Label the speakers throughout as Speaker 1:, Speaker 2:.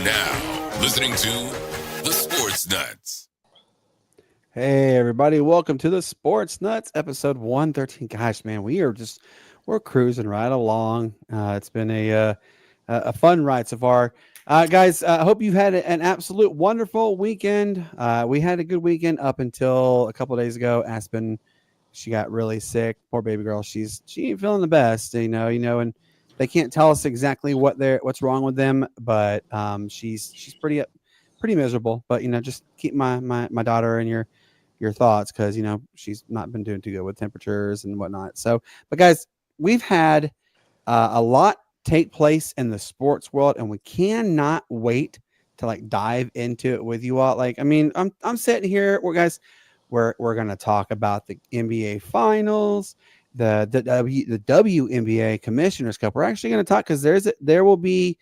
Speaker 1: now listening to the Sportz Nuts.
Speaker 2: Hey everybody, welcome to the Sportz Nuts episode 113. Gosh, man, we're cruising right along. It's been a fun ride so far. Guys, I hope you've had an absolute wonderful weekend. We had a good weekend up until a couple of days ago. Aspen, she got really sick. Poor baby girl. She ain't feeling the best, and they can't tell us exactly what's wrong with them, but she's pretty miserable. But just keep my daughter in your thoughts, because she's not been doing too good with temperatures and whatnot. So, but guys, we've had a lot take place in the sports world, and we cannot wait to dive into it with you all. I'm sitting here, we're gonna talk about the NBA Finals, the WNBA Commissioner's Cup. We're actually gonna talk because there will be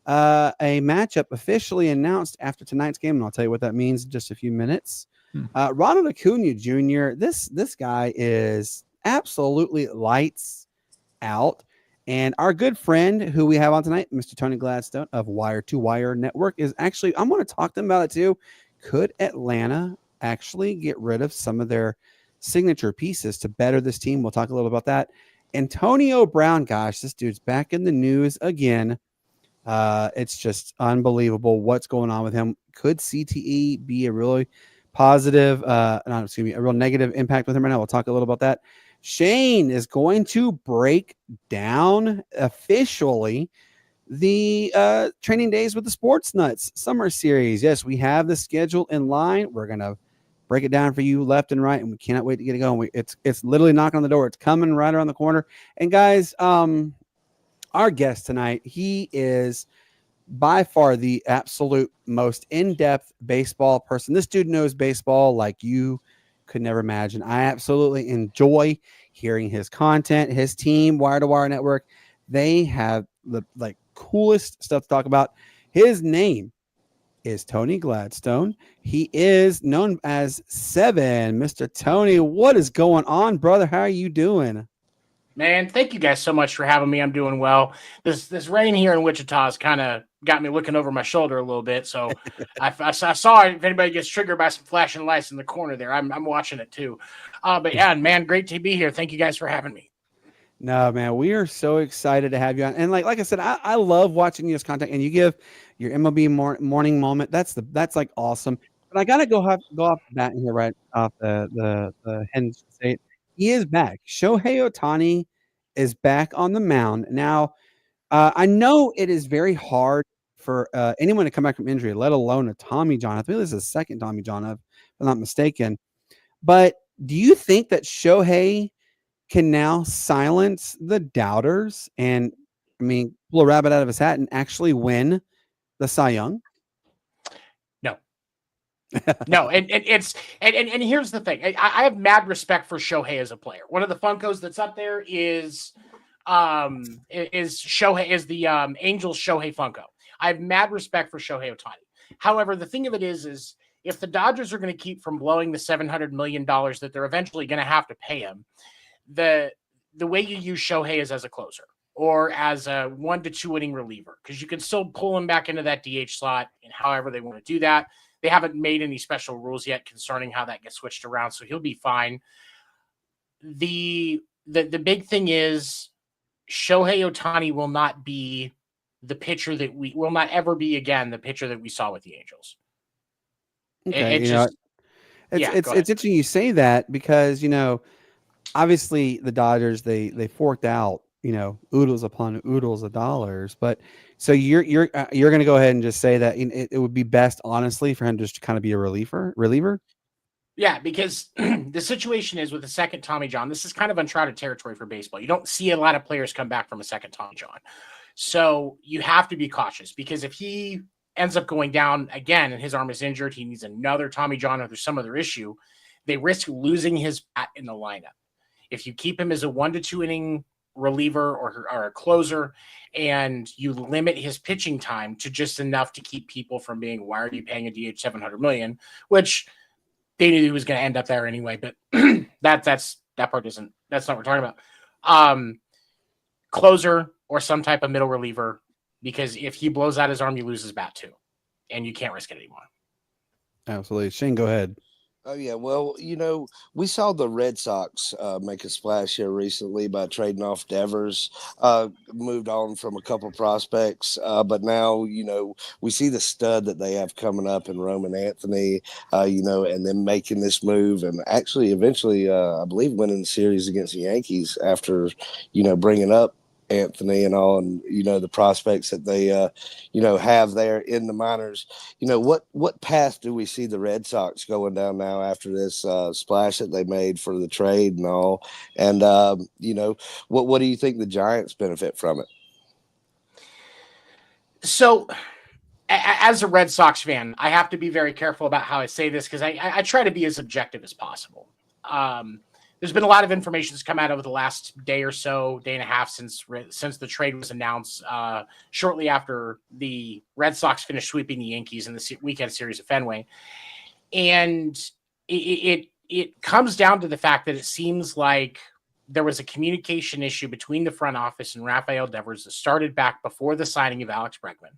Speaker 2: a matchup officially announced after tonight's game, and I'll tell you what that means in just a few minutes. Ronald Acuna Jr. This guy is absolutely lights out. And our good friend who we have on tonight, Mr. Tony Gladstone of Wire to Wire Network, is actually, I'm going to talk to him about it too. Could Atlanta actually get rid of some of their signature pieces to better this team? We'll talk a little about that. Antonio Brown, gosh, this dude's back in the news again. It's just unbelievable what's going on with him. Could CTE be a really positive, a real negative impact with him right now? We'll talk a little about that. Shane is going to break down officially the training days with the Sportz Nuts Summer Series. Yes, we have the schedule in line. We're going to break it down for you left and right, and we cannot wait to get it going. It's literally knocking on the door. It's coming right around the corner. And guys, our guest tonight, he is by far the absolute most in-depth baseball person. This dude knows baseball like you could never imagine. I absolutely enjoy hearing his content. His team, Wire to Wire Network, they have the coolest stuff to talk about. His name is Tony Gladstone. He is known as Seven. Mr. Tony, what is going on, brother? How are you doing?
Speaker 3: Man, thank you guys so much for having me. I'm doing well. This rain here in Wichita has kind of got me looking over my shoulder a little bit. So I saw if anybody gets triggered by some flashing lights in the corner there. I'm watching it too. But yeah, man, great to be here. Thank you guys for having me.
Speaker 2: No, man, we are so excited to have you on. And like I said, I love watching your content, and you give your MLB morning moment. That's awesome. But I gotta go off the bat here right off the head state. He is back. Shohei Ohtani is back on the mound. Now, I know it is very hard for anyone to come back from injury, let alone a Tommy John. I think this is a second Tommy John, if I'm not mistaken. But do you think that Shohei can now silence the doubters and, pull a rabbit out of his hat and actually win the Cy Young?
Speaker 3: No, and here's the thing. I have mad respect for Shohei as a player. One of the Funkos that's up there is Shohei, is the Angels Shohei Funko. I have mad respect for Shohei Ohtani. However, the thing of it is if the Dodgers are going to keep from blowing the $700 million that they're eventually going to have to pay him, the way you use Shohei is as a closer or as a 1 to 2 inning reliever, because you can still pull him back into that DH slot and however they want to do that. They haven't made any special rules yet concerning how that gets switched around, so he'll be fine. The big thing is Shohei Ohtani will not be the pitcher that we will not ever be again, the pitcher that we saw with the Angels.
Speaker 2: Okay, it's interesting you say that, because obviously the Dodgers they forked out oodles upon oodles of dollars, but so you're going to go ahead and just say that it would be best, honestly, for him just to kind of be a reliever.
Speaker 3: Yeah, because the situation is with the second Tommy John, this is kind of uncharted territory for baseball. You don't see a lot of players come back from a second Tommy John, so you have to be cautious, because if he ends up going down again and his arm is injured, he needs another Tommy John or there's some other issue, they risk losing his bat in the lineup. If you keep him as a 1 to 2 inning reliever or a closer, and you limit his pitching time to just enough to keep people from being, why are you paying a DH $700 million, which they knew he was going to end up there anyway, but that's not what we're talking about. Closer or some type of middle reliever, because if he blows out his arm, you lose his bat too. and you can't risk it anymore.
Speaker 2: Absolutely. Shane, go ahead.
Speaker 4: Oh, yeah. Well, we saw the Red Sox make a splash here recently by trading off Devers, moved on from a couple prospects. But now, we see the stud that they have coming up in Roman Anthony, and then making this move and actually eventually, I believe, winning the series against the Yankees after, bringing up Anthony and all, and the prospects that they have there in the minors. What path do we see the Red Sox going down now after this splash that they made for the trade and all? And what do you think the Giants benefit from it?
Speaker 3: So, as a Red Sox fan, I have to be very careful about how I say this because I try to be as objective as possible. There's been a lot of information that's come out over the last day or so, day and a half since the trade was announced, shortly after the Red Sox finished sweeping the Yankees in the weekend series at Fenway. And it comes down to the fact that it seems like there was a communication issue between the front office and Rafael Devers that started back before the signing of Alex Bregman.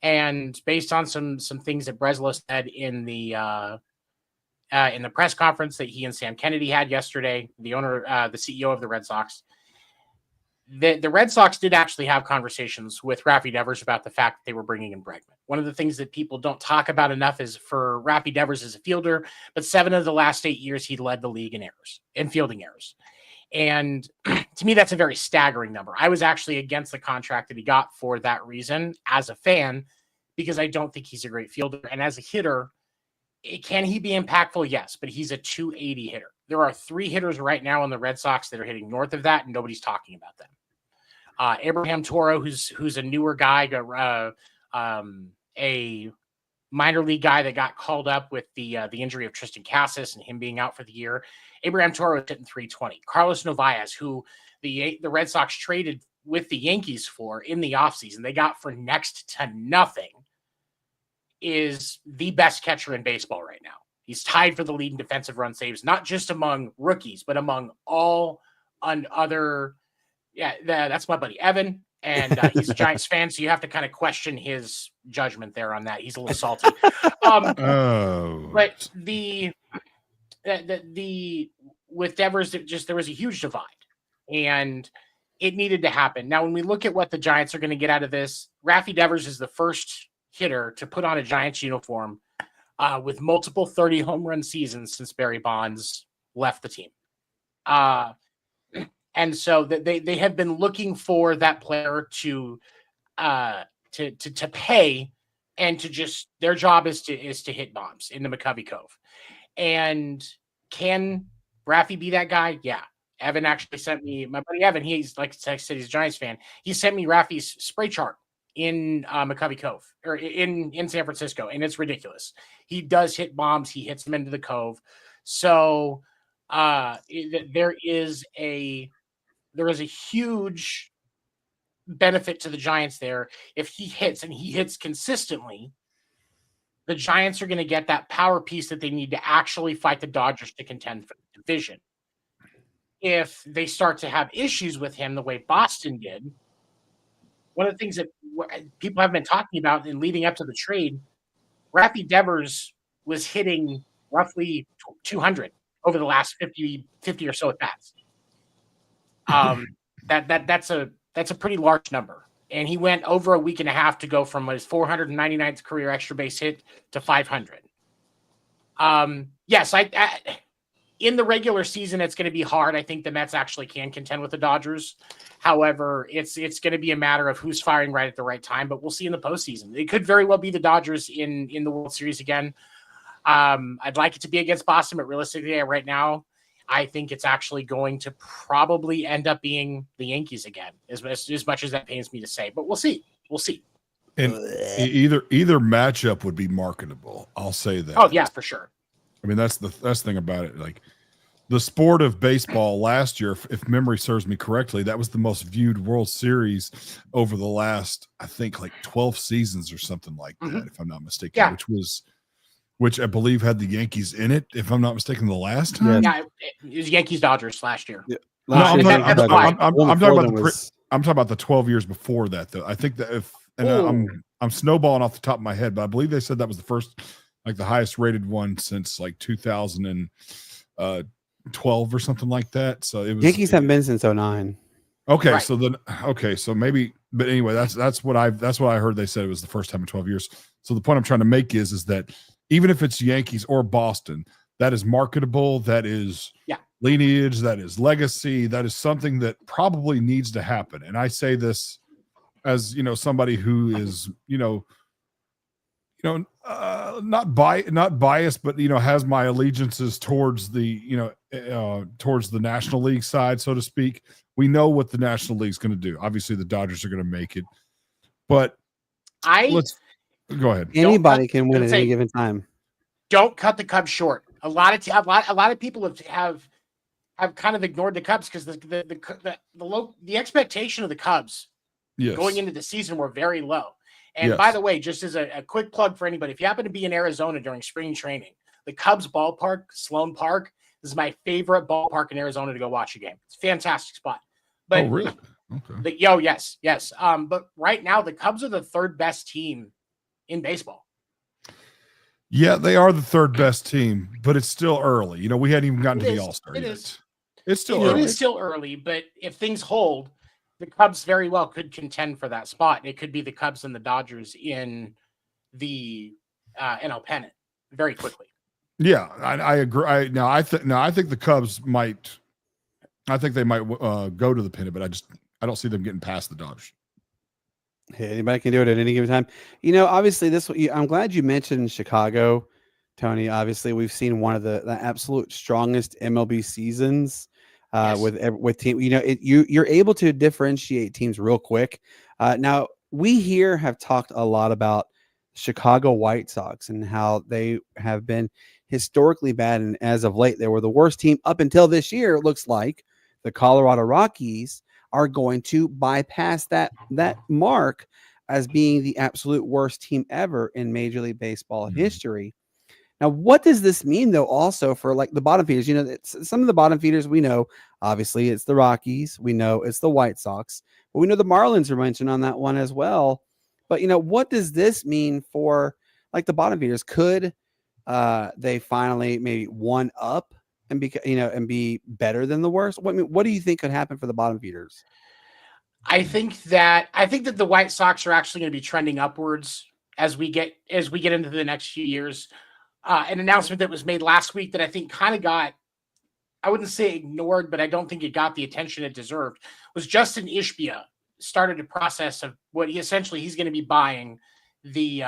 Speaker 3: And based on some things that Breslow said in the press conference that he and Sam Kennedy had yesterday, the CEO of the Red Sox, the Red Sox did actually have conversations with Rafi Devers about the fact that they were bringing in Bregman. One of the things that people don't talk about enough is for Rafi Devers as a fielder, but 7 of the last 8 years, he led the league in fielding errors. And to me, that's a very staggering number. I was actually against the contract that he got for that reason as a fan, because I don't think he's a great fielder. And as a hitter, can he be impactful? Yes, but he's a 280 hitter. There are 3 hitters right now on the Red Sox that are hitting north of that, and nobody's talking about them. Abraham Toro, who's a newer guy, a minor league guy that got called up with the injury of Tristan Cassis and him being out for the year. Abraham Toro is hitting 320. Carlos Novaez, who the Red Sox traded with the Yankees for in the offseason, they got for next to nothing, is the best catcher in baseball right now. He's tied for the lead in defensive run saves, not just among rookies, but among all other. Yeah, that's my buddy Evan, and he's a Giants fan, so you have to kind of question his judgment there on that. He's a little salty. But the with Devers, there was a huge divide, and it needed to happen. Now, when we look at what the Giants are going to get out of this, Rafi Devers is the first hitter to put on a Giants uniform with multiple 30 home run seasons since Barry Bonds left the team. And so they have been looking for that player to pay, and to just, their job is to hit bombs in the McCovey Cove. And can Rafi be that guy? Yeah. Evan actually sent me, my buddy Evan, he's, like I said, he's a Giants fan. He sent me Rafi's spray chart in McCovey Cove, or in San Francisco, and it's ridiculous. He does hit bombs. He hits them into the Cove. So there is a huge benefit to the Giants there. If he hits, and he hits consistently, the Giants are going to get that power piece that they need to actually fight the Dodgers to contend for the division. If they start to have issues with him the way Boston did, one of the things that people have been talking about in leading up to the trade, Rafi Devers was hitting roughly 200 over the last 50 or so at bats. That's a pretty large number. And he went over a week and a half to go from his 499th career extra base hit to 500. Yes, I in the regular season, it's going to be hard. I think the Mets actually can contend with the Dodgers. However, it's going to be a matter of who's firing right at the right time, but we'll see in the postseason. It could very well be the Dodgers in the World Series again. I'd like it to be against Boston, but realistically right now, I think it's actually going to probably end up being the Yankees again, as much as that pains me to say. But we'll see. We'll see.
Speaker 5: And either matchup would be marketable. I'll say that.
Speaker 3: Oh, yeah, for sure.
Speaker 5: I mean, that's the thing about it. Like, the sport of baseball last year, if memory serves me correctly, that was the most viewed World Series over the last, I think, like 12 seasons or something like that, if I'm not mistaken.
Speaker 3: Yeah.
Speaker 5: Which I believe had the Yankees in it, if I'm not mistaken, the last time.
Speaker 3: Yeah, it was Yankees-Dodgers last year. Yeah.
Speaker 5: No, I'm talking about the 12 years before that, though. I think that I'm snowballing off the top of my head, but I believe they said that was the first, like the highest rated one since like 2012 or something like that. So it was
Speaker 2: Yankees haven't been since 09.
Speaker 5: Okay,
Speaker 3: Right.
Speaker 5: so maybe, but anyway, that's what I heard. They said it was the first time in 12 years. So the point I'm trying to make is that even if it's Yankees or Boston, that is marketable, that is lineage, that is legacy, that is something that probably needs to happen. And I say this as, somebody who is, not biased, but has my allegiances towards the towards the National League side, so to speak. We know what the National League's going to do. Obviously, the Dodgers are going to make it, but let's go ahead.
Speaker 2: Anybody can win at any given time.
Speaker 3: Don't cut the Cubs short. A lot of people have kind of ignored the Cubs because the expectation of the Cubs going into the season were very low. And by the way, just as a quick plug for anybody, if you happen to be in Arizona during spring training, the Cubs ballpark, Sloan Park, is my favorite ballpark in Arizona to go watch a game. It's a fantastic spot. But,
Speaker 5: oh, really? Okay.
Speaker 3: Yes. But right now, the Cubs are the third best team in baseball.
Speaker 5: Yeah, they are the third best team, but it's still early. We hadn't even gotten to the All-Star yet. It's still early.
Speaker 3: It is still early, but if things hold, the Cubs very well could contend for that spot. It could be the Cubs and the Dodgers in the NL pennant very quickly. Yeah,
Speaker 5: I agree. I think the Cubs might. I think they might go to the pennant, but I don't see them getting past the Dodgers.
Speaker 2: Hey, anybody can do it at any given time. Obviously, I'm glad you mentioned Chicago, Tony. Obviously, we've seen one of the absolute strongest MLB seasons with team. You're able to differentiate teams real quick. Now, we here have talked a lot about Chicago White Sox and how they have been historically bad, and as of late, they were the worst team up until this year. It looks like the Colorado Rockies are going to bypass that mark as being the absolute worst team ever in Major League Baseball history. Now, what does this mean, though, also for like the bottom feeders? Some of the bottom feeders we know, obviously, it's the Rockies. We know it's the White Sox. But we know the Marlins are mentioned on that one as well. But, what does this mean for like the bottom feeders? Could they finally maybe one up and be better than the worst? What do you think could happen for the bottom feeders?
Speaker 3: I think that the White Sox are actually going to be trending upwards as we get into the next few years. An announcement that was made last week that I think kind of got, I wouldn't say ignored, but I don't think it got the attention it deserved, was Justin Ishbia started a process of what he's going to be buying the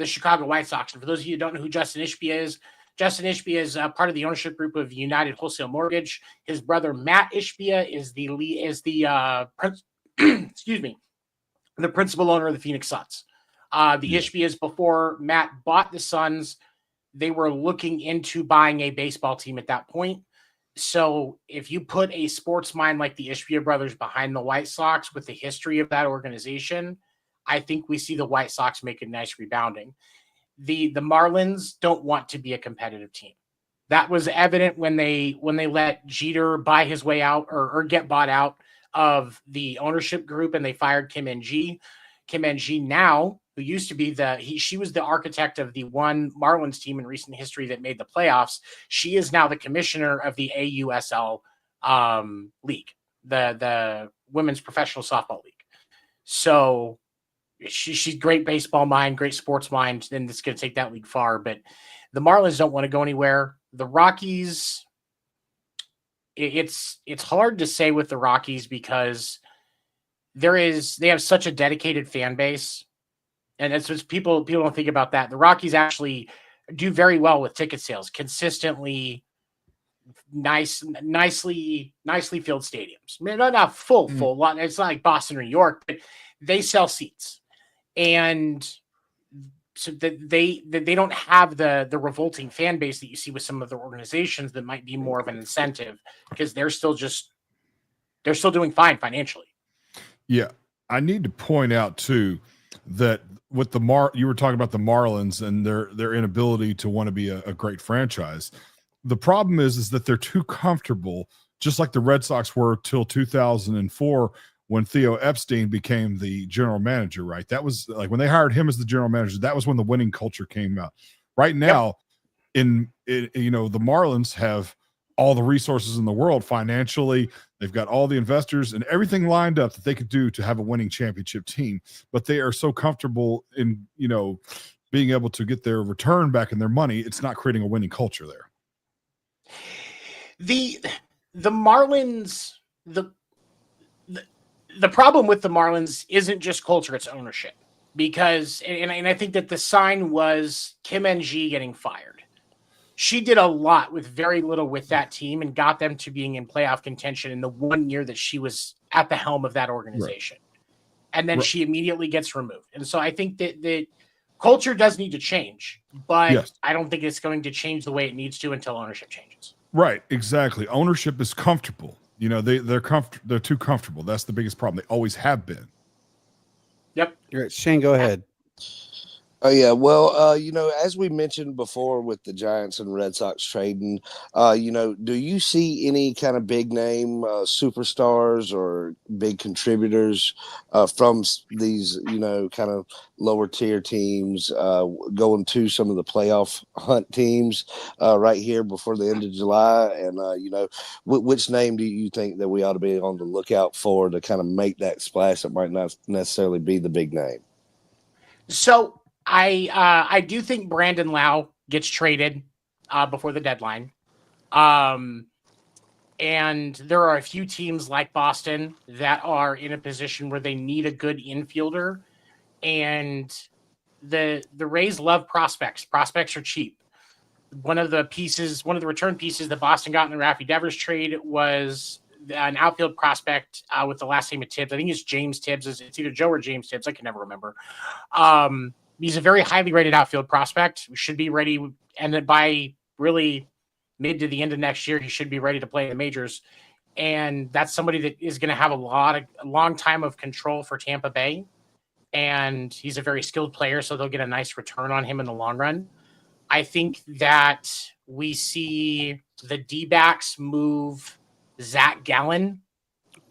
Speaker 3: Chicago White Sox. And for those of you who don't know who Justin Ishbia is part of the ownership group of United Wholesale Mortgage. His brother Matt Ishbia is the principal owner of the Phoenix Suns. The Ishbias, before Matt bought the Suns, they were looking into buying a baseball team at that point. So if you put a sports mind like the Ishbia brothers behind the White Sox with the history of that organization, I think we see the White Sox make a nice rebounding. The Marlins don't want to be a competitive team. That was evident when they let Jeter buy his way out or get bought out of the ownership group and they fired Kim Ng. Kim Ng now, who used to be she was the architect of the one Marlins team in recent history that made the playoffs. She is now the commissioner of the AUSL league, the Women's Professional Softball League. So she's great baseball mind, great sports mind, and it's going to take that league far. But the Marlins don't want to go anywhere. The Rockies, it's hard to say with the Rockies because they have such a dedicated fan base. And it's just people don't think about that. The Rockies actually do very well with ticket sales, consistently nicely filled stadiums. I mean, not full. It's not like Boston or New York, but they sell seats. And so that they don't have the revolting fan base that you see with some of the organizations that might be more of an incentive because they're still doing fine financially.
Speaker 5: Yeah. I need to point out too that with you were talking about the Marlins and their inability to want to be a great franchise. The problem is that they're too comfortable, just like the Red Sox were till 2004 when Theo Epstein became the general manager, right? That was like when they hired him as the general manager, that was when the winning culture came out. Right now, the Marlins have all the resources in the world financially. They've got all the investors and everything lined up that they could do to have a winning championship team, but they are so comfortable in, being able to get their return back in their money. It's not creating a winning culture there.
Speaker 3: The Marlins, the problem with the Marlins isn't just culture, it's ownership. Because, and I think that the sign was Kim Ng getting fired. She did a lot with very little with that team and got them to being in playoff contention in the 1 year that she was at the helm of that organization. Right. And then she immediately gets removed. And so I think that culture does need to change, but I don't think it's going to change the way it needs to until ownership changes.
Speaker 5: Right, exactly. Ownership is comfortable. They're too comfortable. That's the biggest problem. They always have been.
Speaker 3: Yep.
Speaker 2: Shane, go ahead.
Speaker 4: Oh, yeah. Well, as we mentioned before with the Giants and Red Sox trading, do you see any kind of big name superstars or big contributors from these, kind of lower tier teams going to some of the playoff hunt teams right here before the end of July? And, which name do you think that we ought to be on the lookout for to kind of make that splash that might not necessarily be the big name?
Speaker 3: So, I do think Brandon Lau gets traded before the deadline. And there are a few teams like Boston that are in a position where they need a good infielder. And the Rays love prospects. Prospects are cheap. One of the return pieces that Boston got in the Raffy Devers trade was an outfield prospect with the last name of Tibbs. I think it's James Tibbs. It's either Joe or James Tibbs. I can never remember. He's a very highly rated outfield prospect. We should be ready. And then by really mid to the end of next year, he should be ready to play in the majors. And that's somebody that is going to have a long time of control for Tampa Bay. And he's a very skilled player, so they'll get a nice return on him in the long run. I think that we see the D-backs move Zach Gallen.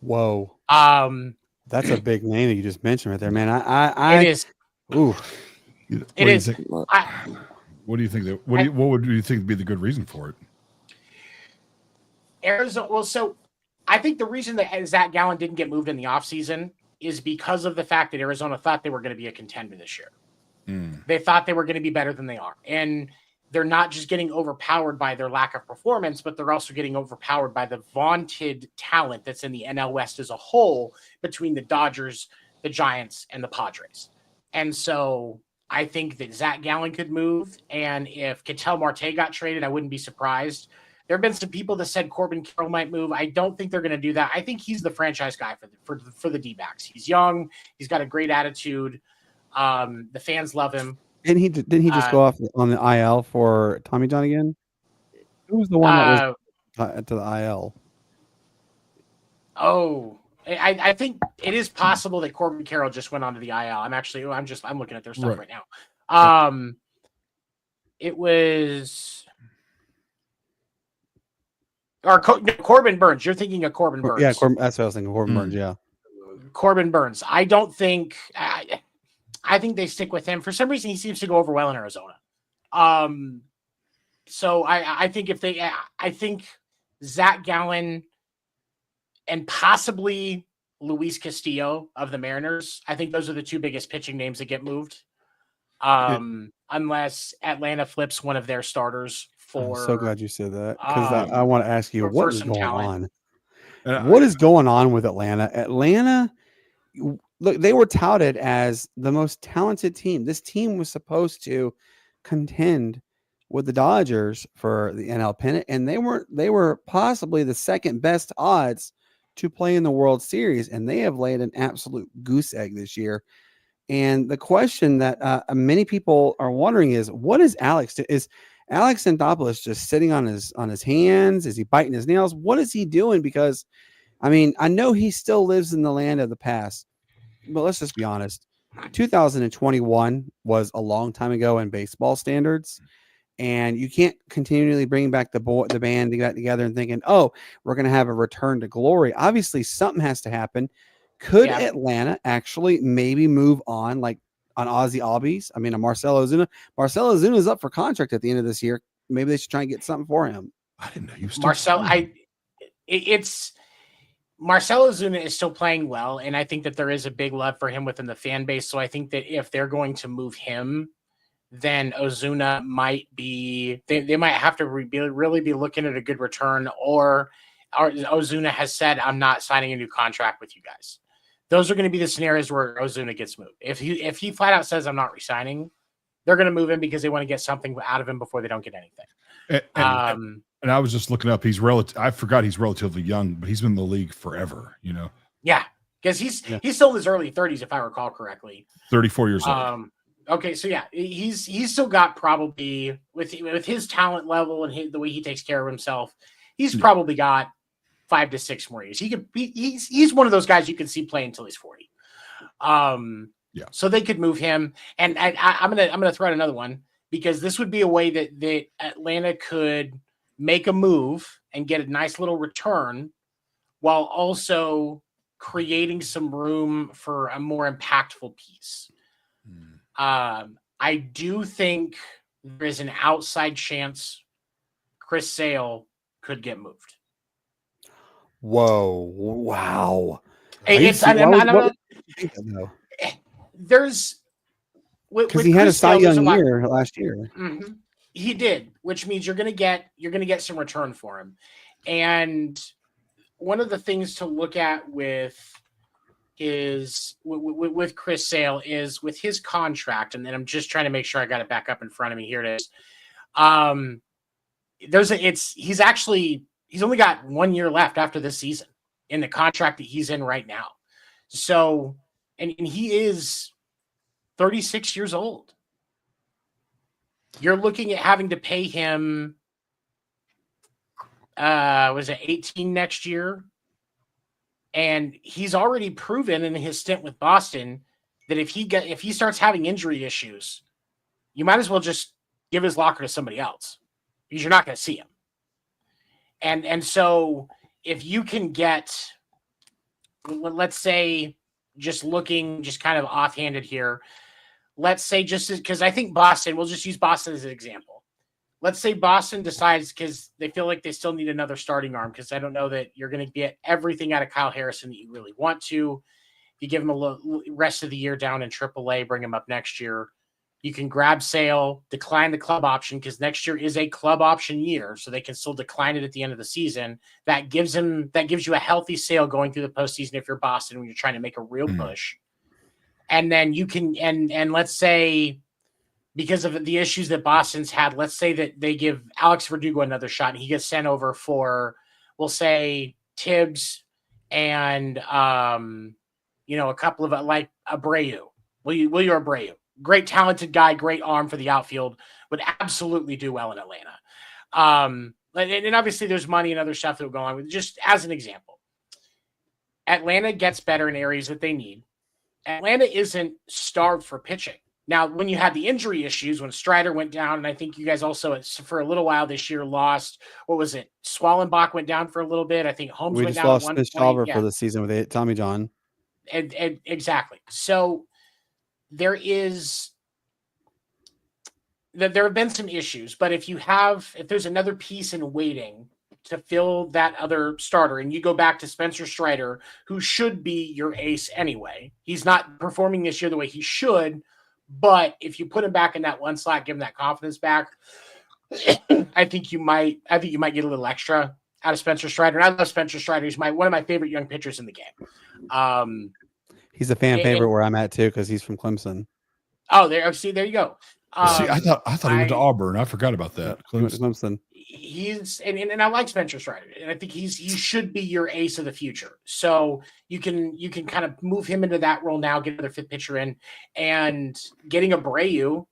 Speaker 2: Whoa. That's a big name that you just mentioned right there, man.
Speaker 3: It is.
Speaker 2: Ooh.
Speaker 3: It is.
Speaker 5: What do you think? What would you think would be the good reason for it?
Speaker 3: Arizona. Well, so I think the reason that Zach Gallen didn't get moved in the offseason is because of the fact that Arizona thought they were going to be a contender this year. They thought they were going to be better than they are. And they're not just getting overpowered by their lack of performance, but they're also getting overpowered by the vaunted talent that's in the NL West as a whole between the Dodgers, the Giants, and the Padres. And so I think that Zach Gallen could move. And if Ketel Marte got traded, I wouldn't be surprised. There have been some people that said Corbin Carroll might move. I don't think they're going to do that. I think he's the franchise guy for the D-backs. He's young. He's got a great attitude. The fans love him.
Speaker 2: Didn't he just go off on the IL for Tommy John again? Who was the one that was to the IL?
Speaker 3: Oh, I think it is possible that Corbin Carroll just went onto the IL. I'm looking at their stuff right now. It was Corbin Burns. You're thinking of Corbin Burns.
Speaker 2: Yeah, that's what I was thinking. Corbin Burns. Yeah,
Speaker 3: Corbin Burns. I don't think. I think they stick with him. For some reason, he seems to go over well in Arizona. So I think I think Zach Gallen and possibly Luis Castillo of the Mariners. I think those are the two biggest pitching names that get moved. Unless Atlanta flips one of their starters for.
Speaker 2: I'm so glad you said that because I want to ask you what is going on.
Speaker 5: And
Speaker 2: what is going on with Atlanta? Atlanta, look, they were touted as the most talented team. This team was supposed to contend with the Dodgers for the NL pennant, and they were possibly the second best odds to play in the World Series, and they have laid an absolute goose egg this year. And the question that many people are wondering is, what is Alex? Is Alex Anthopoulos just sitting on his hands? Is he biting his nails? What is he doing? Because, I mean, I know he still lives in the land of the past, but let's just be honest. 2021 was a long time ago in baseball standards, and you can't continually bring back the band together and thinking, oh, we're going to have a return to glory. Obviously, something has to happen Could
Speaker 3: Yeah.
Speaker 2: Atlanta actually maybe move on, like on Ozzy Albies? I mean, a Marcelo Ozuna. Marcelo Ozuna is up for contract at the end of this year. Maybe they should try and get something for him.
Speaker 5: I didn't know you still
Speaker 3: Marcelo Ozuna is still playing well, and I think that there is a big love for him within the fan base. So I think that if they're going to move him, then Ozuna might be they might have to really be looking at a good return, or Ozuna has said, I'm not signing a new contract with you guys. Those are going to be the scenarios where Ozuna gets moved. If he flat out says I'm not resigning, they're going to move him because they want to get something out of him before they don't get anything.
Speaker 5: And I was just looking up. I forgot he's relatively young, but he's been in the league forever. You know.
Speaker 3: Yeah, because he's still in his early 30s, if I recall correctly.
Speaker 5: 34 years old.
Speaker 3: Okay, so yeah, he's still got probably with his talent level and the way he takes care of himself, he's probably got 5 to 6 more years. He's one of those guys you can see play until he's 40. So they could move him, and I'm gonna throw out another one, because this would be a way that Atlanta could make a move and get a nice little return while also creating some room for a more impactful piece. I do think there is an outside chance Chris Sale could get moved.
Speaker 2: Whoa! Wow!
Speaker 3: There's
Speaker 2: because he had a Cy Young year last year.
Speaker 3: Mm-hmm. He did, which means you're gonna get some return for him. And one of the things to look at with Chris Sale is with his contract, and then I'm just trying to make sure I got it back up in front of me. Here it is. He's only got 1 year left after this season in the contract that he's in right now. So, and he is 36 years old. You're looking at having to pay him, was it 18 next year? And he's already proven in his stint with Boston that if he starts having injury issues, you might as well just give his locker to somebody else, because you're not going to see him. And so if you can get, let's say, just kind of offhanded here, let's say because I think Boston, we'll just use Boston as an example. Let's say Boston decides, because they feel like they still need another starting arm, because I don't know that you're going to get everything out of Kyle Harrison that you really want to. If you give him a little rest of the year down in AAA, bring him up next year. You can grab Sale, decline the club option, because next year is a club option year, so they can still decline it at the end of the season. That gives you a healthy Sale going through the postseason if you're Boston, when you're trying to make a real push. And then you can, and let's say, because of the issues that Boston's had, let's say that they give Alex Verdugo another shot and he gets sent over for, we'll say, Tibbs and, a couple of like Abreu. Will you Abreu? Great talented guy, great arm for the outfield, would absolutely do well in Atlanta. And obviously there's money and other stuff that will go on with, just as an example. Atlanta gets better in areas that they need. Atlanta isn't starved for pitching. Now, when you had the injury issues, when Strider went down, and I think you guys also, for a little while this year, lost, what was it? Swallenbach went down for a little bit. I think Holmes went down. We just lost
Speaker 2: Fitzgerald for the season with Tommy John.
Speaker 3: And exactly. So there have been some issues, but if there's another piece in waiting to fill that other starter, and you go back to Spencer Strider, who should be your ace anyway. He's not performing this year the way he should, but if you put him back in that one slot, give him that confidence back, I think you might get a little extra out of Spencer Strider. And I love Spencer Strider. He's one of my favorite young pitchers in the game.
Speaker 2: He's a fan favorite where I'm at too, because he's from Clemson.
Speaker 3: Oh, there you go.
Speaker 5: I thought he went to Auburn. I forgot about that.
Speaker 2: Clemson.
Speaker 3: He's and I like Spencer Strider, and I think he should be your ace of the future. So you can kind of move him into that role now, get another fifth pitcher in, and getting Abreu,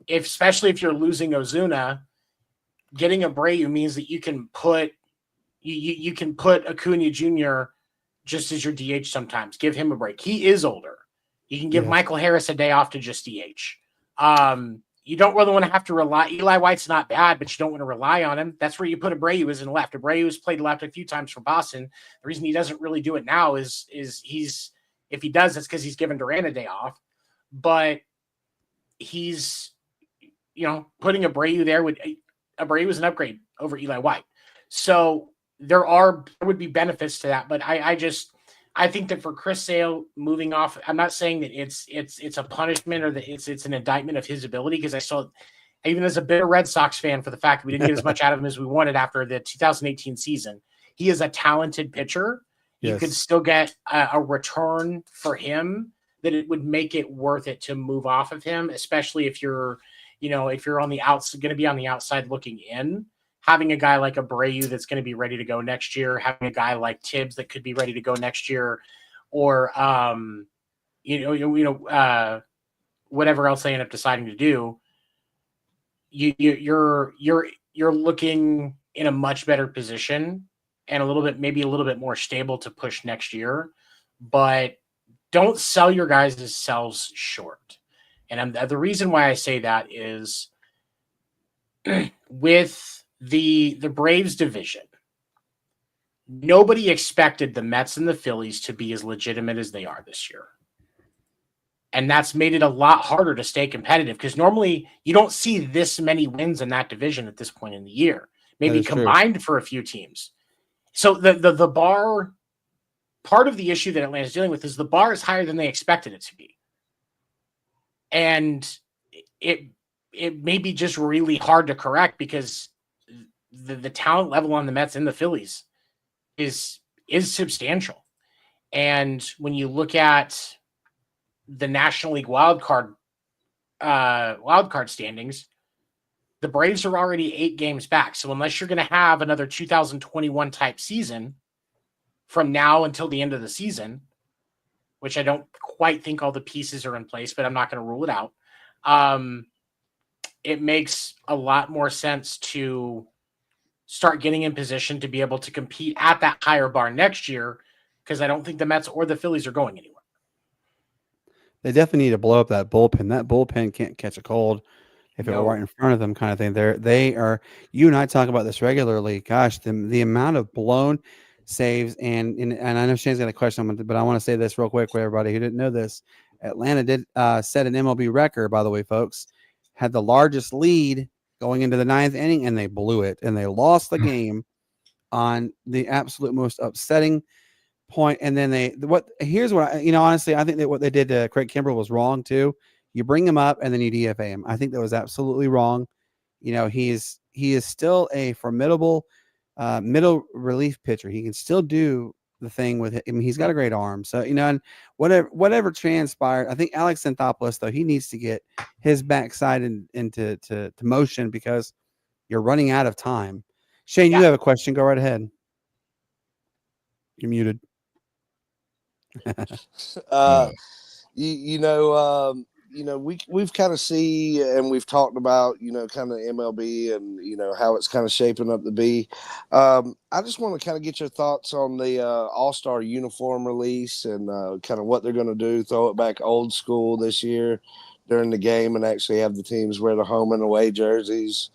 Speaker 3: especially if you're losing Ozuna, getting Abreu means that you can put Acuna Jr. just as your DH sometimes. Give him a break. He is older. You can give Michael Harris a day off to just DH. You don't really want to have to rely. Eli White's not bad, but you don't want to rely on him. That's where you put Abreu as in left. Abreu has played left a few times for Boston. The reason he doesn't really do it now is he's If he does, it's because he's given Durant a day off. But he's, putting Abreu there Abreu was an upgrade over Eli White. So there would be benefits to that. But I think that for Chris Sale moving off, I'm not saying that it's a punishment or that it's an indictment of his ability, because I saw, even as a bitter Red Sox fan, for the fact that we didn't get as much out of him as we wanted after the 2018 season. He is a talented pitcher.
Speaker 2: Yes.
Speaker 3: You could still get a return for him that it would make it worth it to move off of him, especially if you're on the outside, going to be on the outside looking in. Having a guy like Abreu that's going to be ready to go next year, having a guy like Tibbs that could be ready to go next year, or whatever else they end up deciding to do, you're looking in a much better position and maybe a little bit more stable to push next year. But don't sell your guys' selves short. And the reason why I say that is with the Braves division, nobody expected the Mets and the Phillies to be as legitimate as they are this year. And that's made it a lot harder to stay competitive, because normally you don't see this many wins in that division at this point in the year, maybe combined for a few teams. So the bar, part of the issue that Atlanta's dealing with is the bar is higher than they expected it to be. And it may be just really hard to correct, because the talent level on the Mets and the Phillies is substantial. And when you look at the National League wild card standings, the Braves are already 8 games back. So unless you're going to have another 2021 type season from now until the end of the season, which I don't quite think all the pieces are in place, but I'm not going to rule it out. It makes a lot more sense to start getting in position to be able to compete at that higher bar next year, because I don't think the Mets or the Phillies are going anywhere.
Speaker 2: They definitely need to blow up that bullpen. That bullpen can't catch a cold if it were right in front of them, kind of thing. They are. You and I talk about this regularly. Gosh, the amount of blown saves, and I know Shane's got a question, but I want to say this real quick for everybody who didn't know this. Atlanta did set an MLB record, by the way, folks. Had the largest lead going into the 9th inning, and they blew it, and they lost the game on the absolute most upsetting point. And then here's what honestly, I think that what they did to Craig Kimbrell was wrong too. You bring him up and then you DFA him. I think that was absolutely wrong. He is still a formidable middle relief pitcher. He can still do the thing with it. I mean, he's got a great arm. So, and whatever transpired, I think Alex Anthopoulos, though, he needs to get his backside into motion, because you're running out of time. Shane, you have a question. Go right ahead. You're muted.
Speaker 4: We've kind of see, and we've talked about, kind of MLB and, how it's kind of shaping up to be. I just want to kind of get your thoughts on the All-Star uniform release and kind of what they're going to do, throw it back old school this year during the game and actually have the teams wear the home and away jerseys,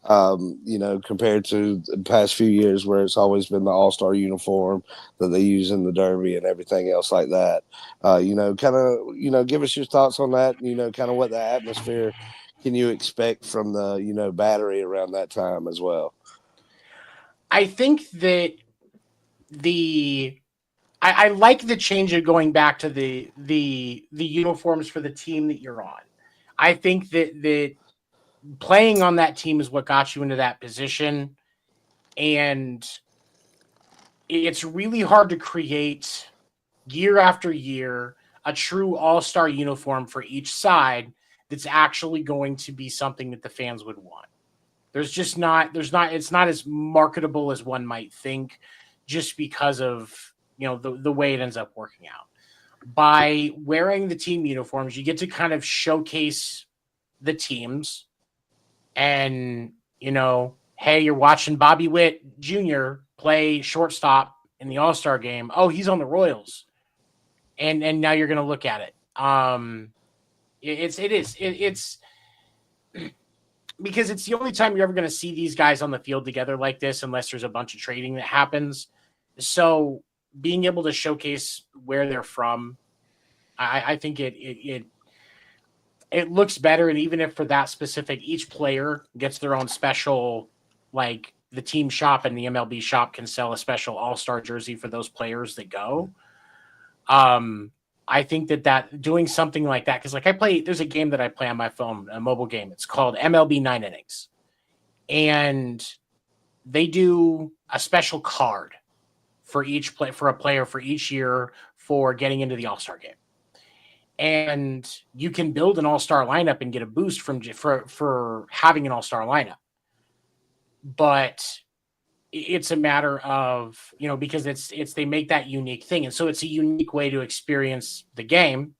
Speaker 4: compared to the past few years where it's always been the All-Star uniform that they use in the Derby and everything else like that. Give us your thoughts on that, kind of what the atmosphere can you expect from the, Battery around that time as well.
Speaker 3: I think that I like the change of going back to the uniforms for the team that you're on. I think that playing on that team is what got you into that position. And it's really hard to create year after year a true all-star uniform for each side that's actually going to be something that the fans would want. It's not as marketable as one might think, just because of, the way it ends up working out. By wearing the team uniforms, you get to kind of showcase the teams. And, hey, you're watching Bobby Witt Jr. play shortstop in the All-Star game. Oh, he's on the Royals. And now you're going to look at it. It's because it's the only time you're ever going to see these guys on the field together like this, unless there's a bunch of trading that happens. So being able to showcase where they're from I think it looks better, and even if for that specific, each player gets their own special, like the team shop and the MLB shop can sell a special all-star jersey for those players that go. I think that doing something like that, because like there's a game that I play on my phone, a mobile game. It's called MLB 9 Innings, and they do a special card for each for a player for each year for getting into the All-Star game. And you can build an all-star lineup and get a boost for having an all-star lineup. But it's a matter of, because it's they make that unique thing. And so it's a unique way to experience the game.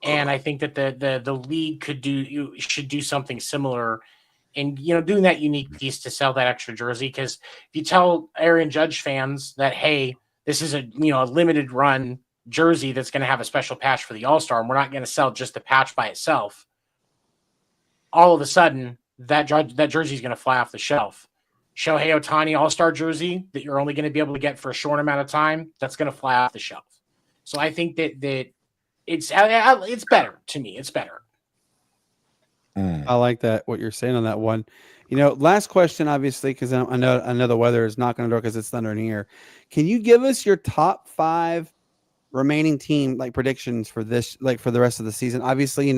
Speaker 3: And I think that the league should do something similar and, doing that unique piece to sell that extra jersey. Because if you tell Aaron Judge fans that, hey, this is a limited run jersey that's going to have a special patch for the All-Star, and we're not going to sell just the patch by itself, all of a sudden that jersey is going to fly off the shelf. Shohei Ohtani All-Star jersey that you're only going to be able to get for a short amount of time, that's going to fly off the shelf. So I think that it's better to me. It's better.
Speaker 2: I like that, what you're saying on that one. Last question, obviously, because I know the weather is not going to door because it's thunder in here. Can you give us your top 5 remaining team predictions for this, for the rest of the season? Obviously,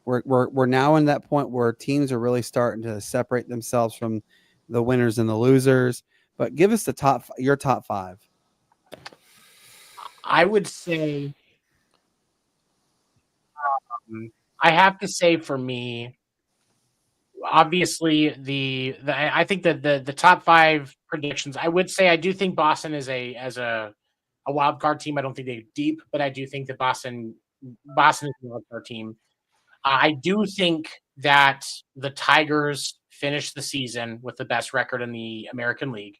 Speaker 2: we're now in that point where teams are really starting to separate themselves from the winners and the losers. But give us your top 5.
Speaker 3: I would say, I have to say for me, obviously I think that the top 5 predictions, I would say I do think Boston is a wild card team. I don't think they're deep, but I do think that Boston is a wild card team. I do think that the Tigers finish the season with the best record in the American League.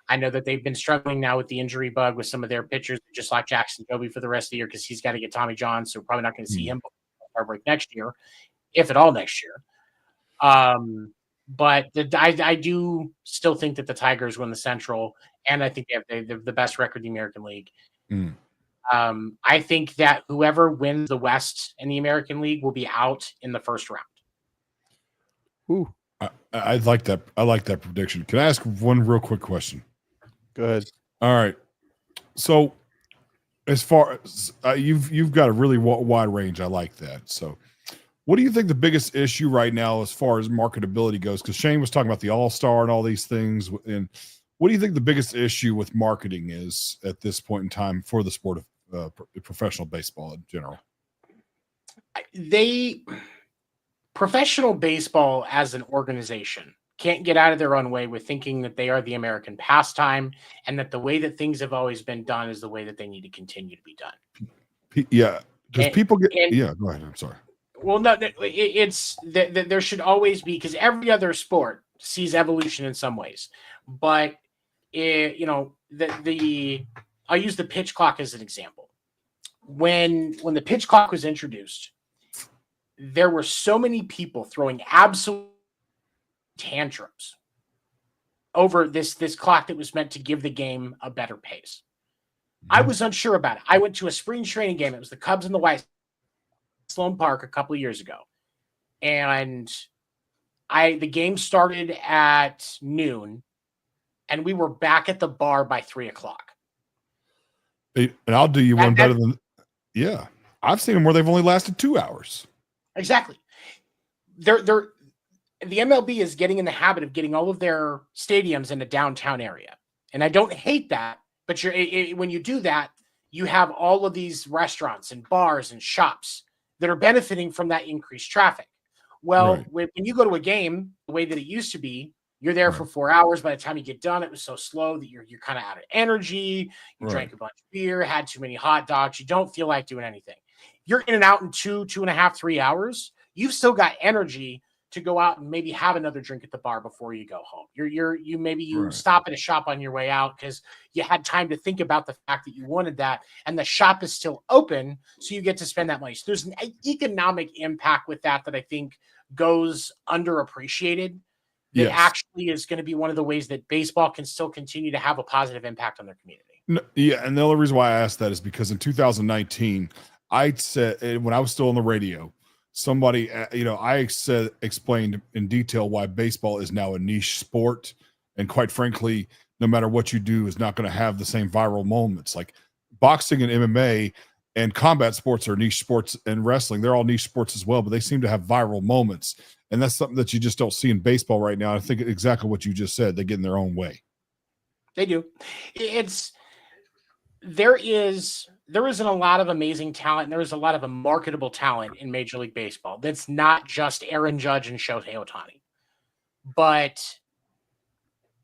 Speaker 3: I know that they've been struggling now with the injury bug with some of their pitchers, just like Jackson Joby for the rest of the year, because he's got to get Tommy John, so we're probably not going to see him before break next year, if at all next year. But I do still think that the Tigers win the Central, and I think they have the best record in the American League. I think that whoever wins the West in the American League will be out in the first round.
Speaker 2: Ooh.
Speaker 5: I like that. I like that prediction. Can I ask one real quick question?
Speaker 2: Go ahead.
Speaker 5: All right. So, as far as you've got a really wide range, I like that. So, what do you think the biggest issue right now as far as marketability goes? Because Shane was talking about the All-Star and all these things. And what do you think the biggest issue with marketing is at this point in time for the sport of professional baseball in general?
Speaker 3: Professional baseball as an organization can't get out of their own way with thinking that they are the American pastime and that the way that things have always been done is the way that they need to continue to be done.
Speaker 5: Yeah. Because people get go ahead. I'm sorry.
Speaker 3: Well, no, it's that there should always be, because every other sport sees evolution in some ways, but I'll use the pitch clock as an example. When the pitch clock was introduced, there were so many people throwing absolute tantrums over this clock that was meant to give the game a better pace. I was unsure about it. I went to a spring training game. It was the Cubs and the White Sloan Park a couple of years ago. And the game started at noon and we were back at the bar by 3:00.
Speaker 5: And I'll do you one better than, I've seen them where they've only lasted 2 hours. Exactly.
Speaker 3: The MLB is getting in the habit of getting all of their stadiums in a downtown area. And I don't hate that, but when you do that, you have all of these restaurants and bars and shops that are benefiting from that increased traffic. Well,
Speaker 5: Right.
Speaker 3: when you go to a game, the way that it used to be, you're there for 4 hours. By the time you get done, it was so slow that you're kind of out of energy. You drank a bunch of beer, had too many hot dogs. You don't feel like doing anything. You're in and out in 2.5, 3 hours. You've still got energy to go out and maybe have another drink at the bar before you go home. You stop at a shop on your way out because you had time to think about the fact that you wanted that, and the shop is still open, so you get to spend that money. So there's an economic impact with that I think goes underappreciated. That actually is going to be one of the ways that baseball can still continue to have a positive impact on their community.
Speaker 5: Yeah, and the only reason why I asked that is because in 2019, I said when I was still on the radio, somebody, explained in detail why baseball is now a niche sport, and quite frankly, no matter what you do, is not going to have the same viral moments. Like boxing and MMA and combat sports are niche sports, and wrestling, they're all niche sports as well, but they seem to have viral moments, and that's something that you just don't see in baseball right now. I think exactly what you just said. They get in their own way.
Speaker 3: They do. There isn't a lot of amazing talent, and there is a lot of marketable talent in Major League Baseball. That's not just Aaron Judge and Shohei Ohtani, but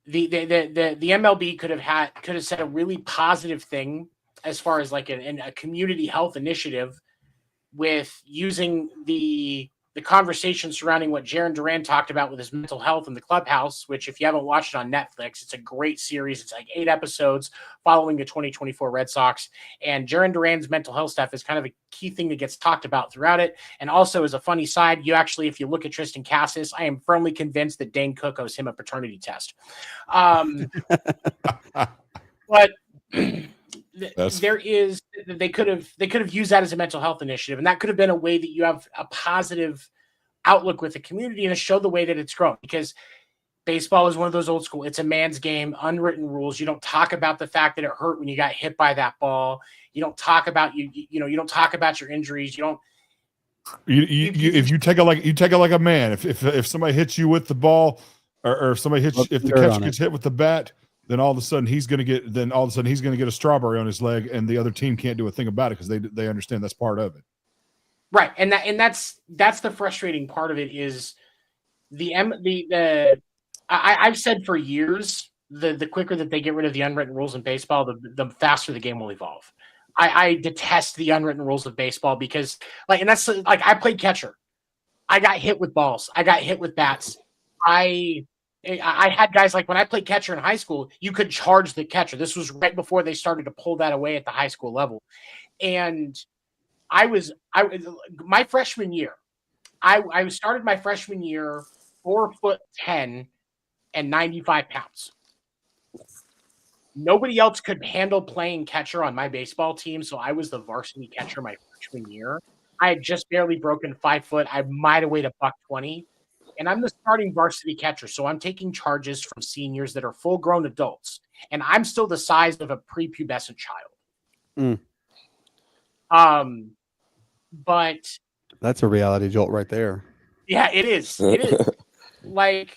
Speaker 3: the MLB could have said a really positive thing as far as like a community health initiative with using the conversation surrounding what Jaron Duran talked about with his mental health in the clubhouse, which if you haven't watched it on Netflix, it's a great series. It's like 8 episodes following the 2024 Red Sox. And Jaron Duran's mental health stuff is kind of a key thing that gets talked about throughout it. And also as a funny side, if you look at Tristan Cassis, I am firmly convinced that Dane Cook owes him a paternity test. But they could have used that as a mental health initiative, and that could have been a way that you have a positive outlook with the community and to show the way that it's grown, because baseball is one of those old school, it's a man's game, unwritten rules. You don't talk about the fact that it hurt when you got hit by that ball. You don't talk about you don't talk about your injuries. You don't
Speaker 5: if you take it like a man. If somebody hits you with the ball, or if somebody hits, if the catcher gets hit with the bat, then all of a sudden he's going to get a strawberry on his leg, and the other team can't do a thing about it because they understand that's part of it.
Speaker 3: Right, and that's the frustrating part of it is I've said for years the quicker that they get rid of the unwritten rules in baseball, the faster the game will evolve. I detest the unwritten rules of baseball because that's I played catcher. I got hit with balls. I got hit with bats. I had guys like when I played catcher in high school, you could charge the catcher. This was right before they started to pull that away at the high school level. And my freshman year, I started my freshman year 4'10" and 95 pounds. Nobody else could handle playing catcher on my baseball team, so I was the varsity catcher my freshman year. I had just barely broken 5 foot. I might have weighed $120. And I'm the starting varsity catcher, so I'm taking charges from seniors that are full-grown adults, and I'm still the size of a prepubescent child. But
Speaker 2: that's a reality jolt right there.
Speaker 3: Yeah, it is. It is. But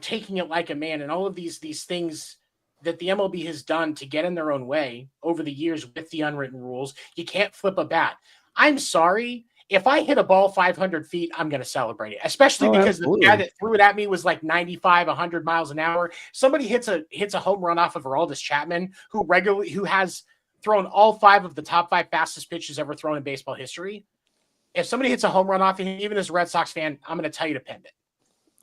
Speaker 3: taking it like a man and all of these things that the MLB has done to get in their own way over the years with the unwritten rules. You can't flip a bat. I'm sorry. If I hit a ball 500 feet, I'm going to celebrate it, especially because absolutely. The guy that threw it at me was like 95, 100 miles an hour. Somebody hits a home run off of Aroldis Chapman, who has thrown all 5 of the top 5 fastest pitches ever thrown in baseball history. If somebody hits a home run off of him, even as a Red Sox fan, I'm going to tell you to pin it.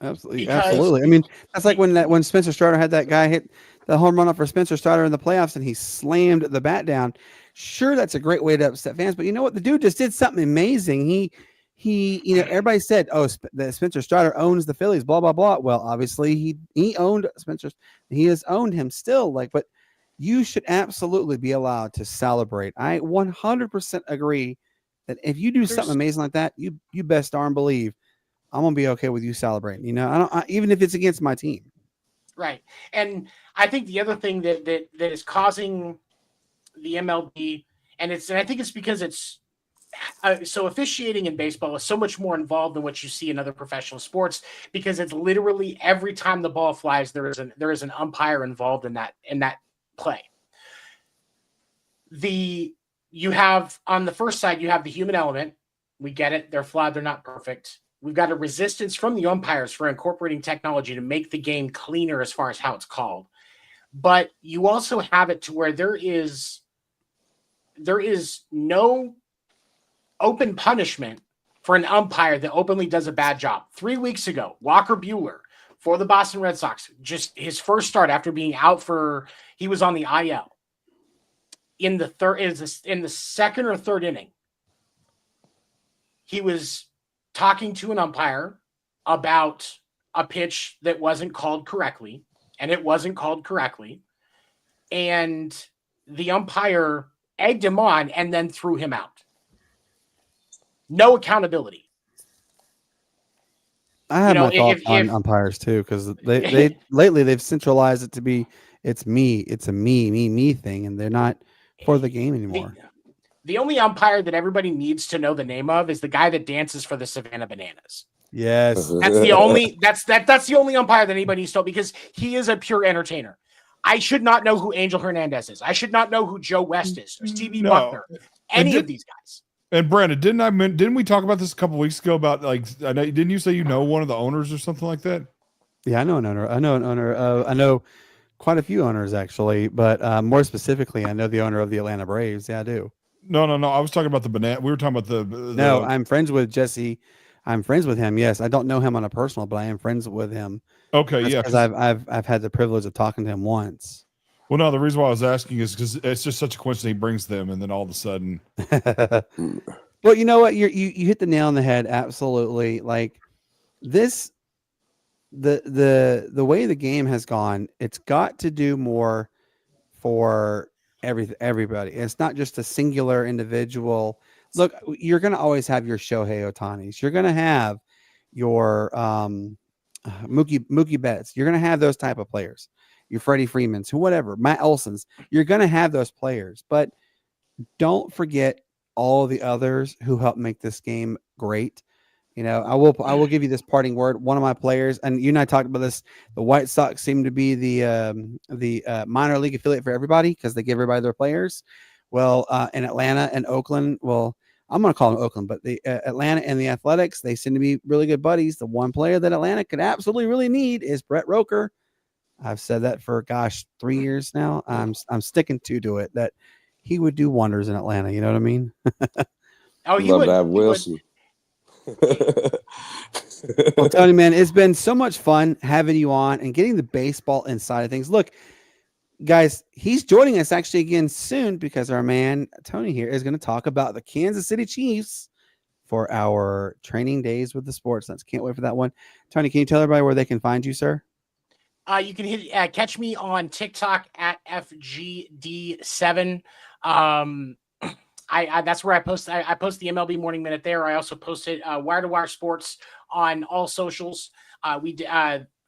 Speaker 2: Absolutely. Absolutely. I mean, that's like when Spencer Strider had that guy hit the home run off for Spencer Strider in the playoffs and he slammed the bat down. Sure, that's a great way to upset fans, but you know what? The dude just did something amazing. He everybody said, "Oh, that Spencer Strider owns the Phillies." Blah blah blah. Well, obviously he owned Spencer. He has owned him still. But you should absolutely be allowed to celebrate. I 100% agree that if you do something amazing like that, you best darn believe I'm gonna be okay with you celebrating. Even if it's against my team.
Speaker 3: Right, and I think the other thing that is causing the MLB, and I think it's because it's so officiating in baseball is so much more involved than what you see in other professional sports, because it's literally every time the ball flies, there is an umpire involved in that play. You have on the first side, you have the human element. We get it. They're flawed. They're not perfect. We've got a resistance from the umpires for incorporating technology to make the game cleaner as far as how it's called. But you also have it to where there is no open punishment for an umpire that openly does a bad job. 3 weeks ago, Walker Buehler for the Boston Red Sox, just his first start after being out he was on the IL. In the second or third inning, he was talking to an umpire about a pitch that wasn't called correctly. and it wasn't called correctly. And the umpire egged him on and then threw him out. No accountability.
Speaker 2: I have my thoughts on
Speaker 3: if
Speaker 2: umpires too, because they lately they've centralized it to be it's a me thing, and they're not for the game anymore.
Speaker 3: The only umpire that everybody needs to know the name of is the guy that dances for the Savannah Bananas.
Speaker 2: Yes,
Speaker 3: That's the only that's the only umpire that anybody needs to know, because he is a pure entertainer. I should not know who Angel Hernandez is. I should not know who Joe West is or Stevie Buckner, any of these guys.
Speaker 5: And Brandon, didn't we talk about this a couple weeks ago about, like, I know, didn't you say you know one of the owners or something like that?
Speaker 2: Yeah, I know an owner. I know quite a few owners actually, but more specifically, I know the owner of the Atlanta Braves. Yeah, I do.
Speaker 5: No. I was talking about the banana. We were talking about the
Speaker 2: No, I'm friends with Jesse. I'm friends with him. Yes, I don't know him on a personal, but I am friends with him.
Speaker 5: Okay,
Speaker 2: That's
Speaker 5: yeah,
Speaker 2: because I've had the privilege of talking to him once.
Speaker 5: Well, no, the reason why I was asking is because it's just such a coincidence he brings them, and then all of a sudden,
Speaker 2: Well, you know what? You hit the nail on the head. Absolutely. Like this, the way the game has gone, it's got to do more for everybody. It's not just a singular individual. Look, you're going to always have your Shohei Otanis. You're going to have your Mookie Betts. You're going to have those type of players. Your Freddie Freemans, whatever, Matt Olsons. You're going to have those players, but don't forget all the others who helped make this game great. You know, I will give you this parting word. One of my players, and you and I talked about this, the White Sox seem to be the minor league affiliate for everybody because they give everybody their players. Well, in Atlanta and Oakland, well, I'm going to call them Oakland, but the Atlanta and the Athletics, they seem to be really good buddies. The one player that Atlanta could absolutely really need is Brett Roker. I've said that for 3 years now. I'm sticking to it that he would do wonders in Atlanta. You know what I mean?
Speaker 3: Oh,
Speaker 4: Love to have Wilson.
Speaker 2: Well, Tony, man, it's been so much fun having you on and getting the baseball inside of things. Look, guys, he's joining us actually again soon because our man Tony here is going to talk about the Kansas City Chiefs for our training days with the Sportz Nutz. Can't wait for that one. Tony, can you tell everybody where they can find you, sir?
Speaker 3: You can catch me on TikTok at FGD7. That's where I post. I post the MLB Morning Minute there. I also posted Wire to Wire Sports on all socials.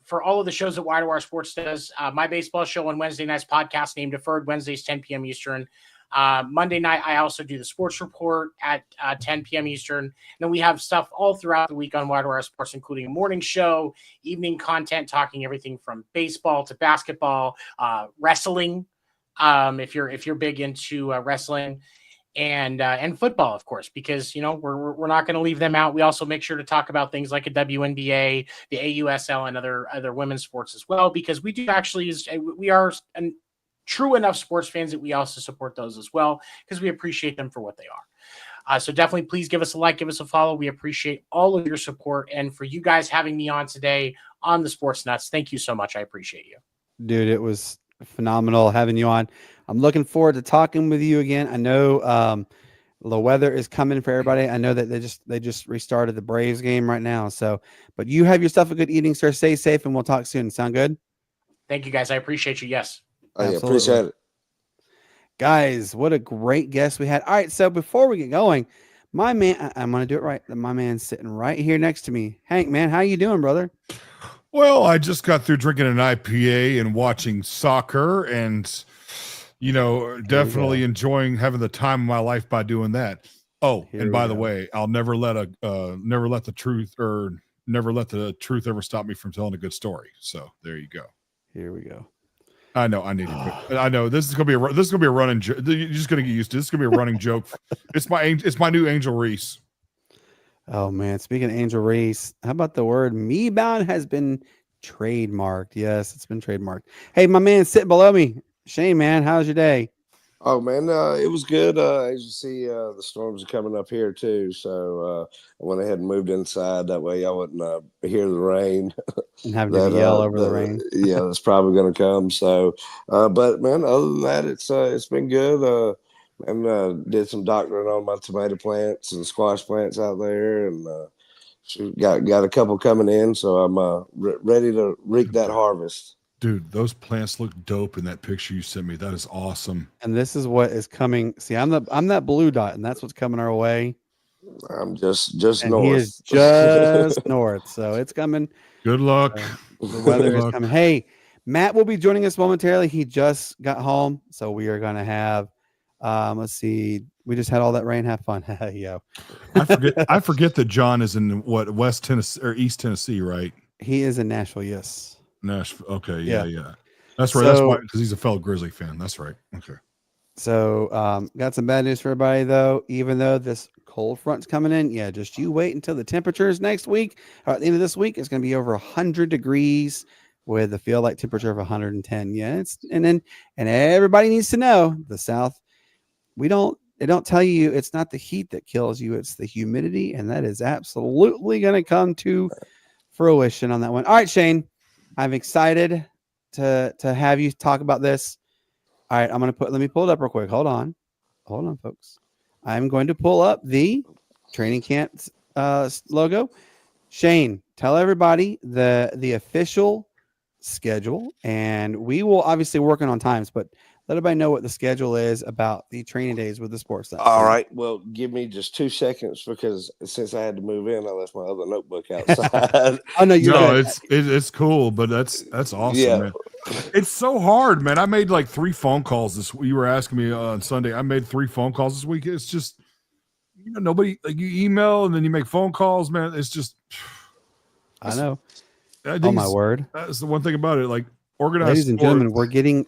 Speaker 3: For all of the shows that Wire to Wire Sports does. My baseball show on Wednesday nights, podcast named Deferred, Wednesdays 10 p.m. Eastern. Monday night, I also do the Sports Report at 10 p.m. Eastern. And then we have stuff all throughout the week on Wire to Wire Sports, including a morning show, evening content, talking everything from baseball to basketball, wrestling. If you're big into wrestling. And football, of course, because we're not going to leave them out. We also make sure to talk about things like a WNBA, the AUSL, and other women's sports as well, because we are true enough sports fans that we also support those as well, because we appreciate them for what they are. So definitely, please give us a like, give us a follow. We appreciate all of your support, and for you guys having me on today on the Sportz Nutz, thank you so much. I appreciate you,
Speaker 2: dude. It was phenomenal having you on. I'm looking forward to talking with you again. I know the weather is coming for everybody. I know that they just restarted the Braves game right now. So, but you have yourself a good evening, sir. Stay safe, and we'll talk soon. Sound good?
Speaker 3: Thank you, guys. I appreciate you. Yes.
Speaker 4: I appreciate it.
Speaker 2: Guys, what a great guest we had. All right, so before we get going, my man, I'm going to do it right. My man's sitting right here next to me. Hank, man, how you doing, brother?
Speaker 5: Well, I just got through drinking an IPA and watching soccer and, definitely enjoying having the time of my life by doing that. Oh, and by the way, I'll never let the truth ever stop me from telling a good story. So there you go.
Speaker 2: Here we go.
Speaker 5: I know. I know this is gonna be a running joke. You're just gonna get used to it. This is gonna be a running joke. It's my new Angel Reese.
Speaker 2: Oh man, speaking of Angel Reese, how about the word "me bound" has been trademarked? Yes, it's been trademarked. Hey, my man sitting below me, Shane, man, how's your day?
Speaker 4: Oh man, it was good. As you see, the storms are coming up here too. So I went ahead and moved inside. That way, I wouldn't hear the rain
Speaker 2: and having to yell over the rain.
Speaker 4: Yeah, it's probably going to come. So, but man, other than that, it's been good. And did some doctoring on my tomato plants and squash plants out there, and got a couple coming in. So I'm ready to reap that harvest.
Speaker 5: Dude, those plants look dope in that picture you sent me. That is awesome.
Speaker 2: And this is what is coming. See, I'm that blue dot, and that's what's coming our way.
Speaker 4: I'm just
Speaker 2: And
Speaker 4: north.
Speaker 2: he is just north, so it's coming.
Speaker 5: Good luck.
Speaker 2: The weather
Speaker 5: Good
Speaker 2: is
Speaker 5: luck.
Speaker 2: coming. Hey, Matt will be joining us momentarily. He just got home, so we are going to have. Let's see. We just had all that rain. Have fun, yo.
Speaker 5: I forget that John is in what, West Tennessee or East Tennessee, right?
Speaker 2: He is in Nashville. Yes.
Speaker 5: Nashville. Okay,
Speaker 2: Yeah.
Speaker 5: yeah. That's right. That's
Speaker 2: So-
Speaker 5: why, because he's a fellow Grizzly fan. That's right. Okay.
Speaker 2: So, got some bad news for everybody though. Even though this cold front's coming in, yeah, just you wait until the temperatures next week. Or at the end of this week, it's going to be over 100 degrees with a feel like temperature of 110. Yeah, and everybody needs to know the South. They don't tell you it's not the heat that kills you; it's the humidity, and that is absolutely going to come to fruition on that one. All right, Shane, I'm excited to have you talk about this. All right, let me pull it up real quick. Hold on, folks. I'm going to pull up the training camp logo. Shane, tell everybody the official schedule, and we will obviously working on times, but let everybody know what the schedule is about the training days with the Sportz Nutz.
Speaker 4: All right. Well, give me just 2 seconds because since I had to move in, I left my other notebook outside.
Speaker 2: Oh no, you
Speaker 5: No,
Speaker 2: good.
Speaker 5: it's cool, but that's awesome,
Speaker 4: Yeah.
Speaker 5: man. It's so hard, man. I made like 3 phone calls this week. You were asking me on Sunday. I made 3 phone calls this week. It's just, nobody, like, you email and then you make phone calls, man. It's just,
Speaker 2: I know.
Speaker 5: I
Speaker 2: Oh
Speaker 5: think
Speaker 2: my word.
Speaker 5: that's the one thing about it. Like, organized
Speaker 2: Ladies and
Speaker 5: sport-
Speaker 2: gentlemen,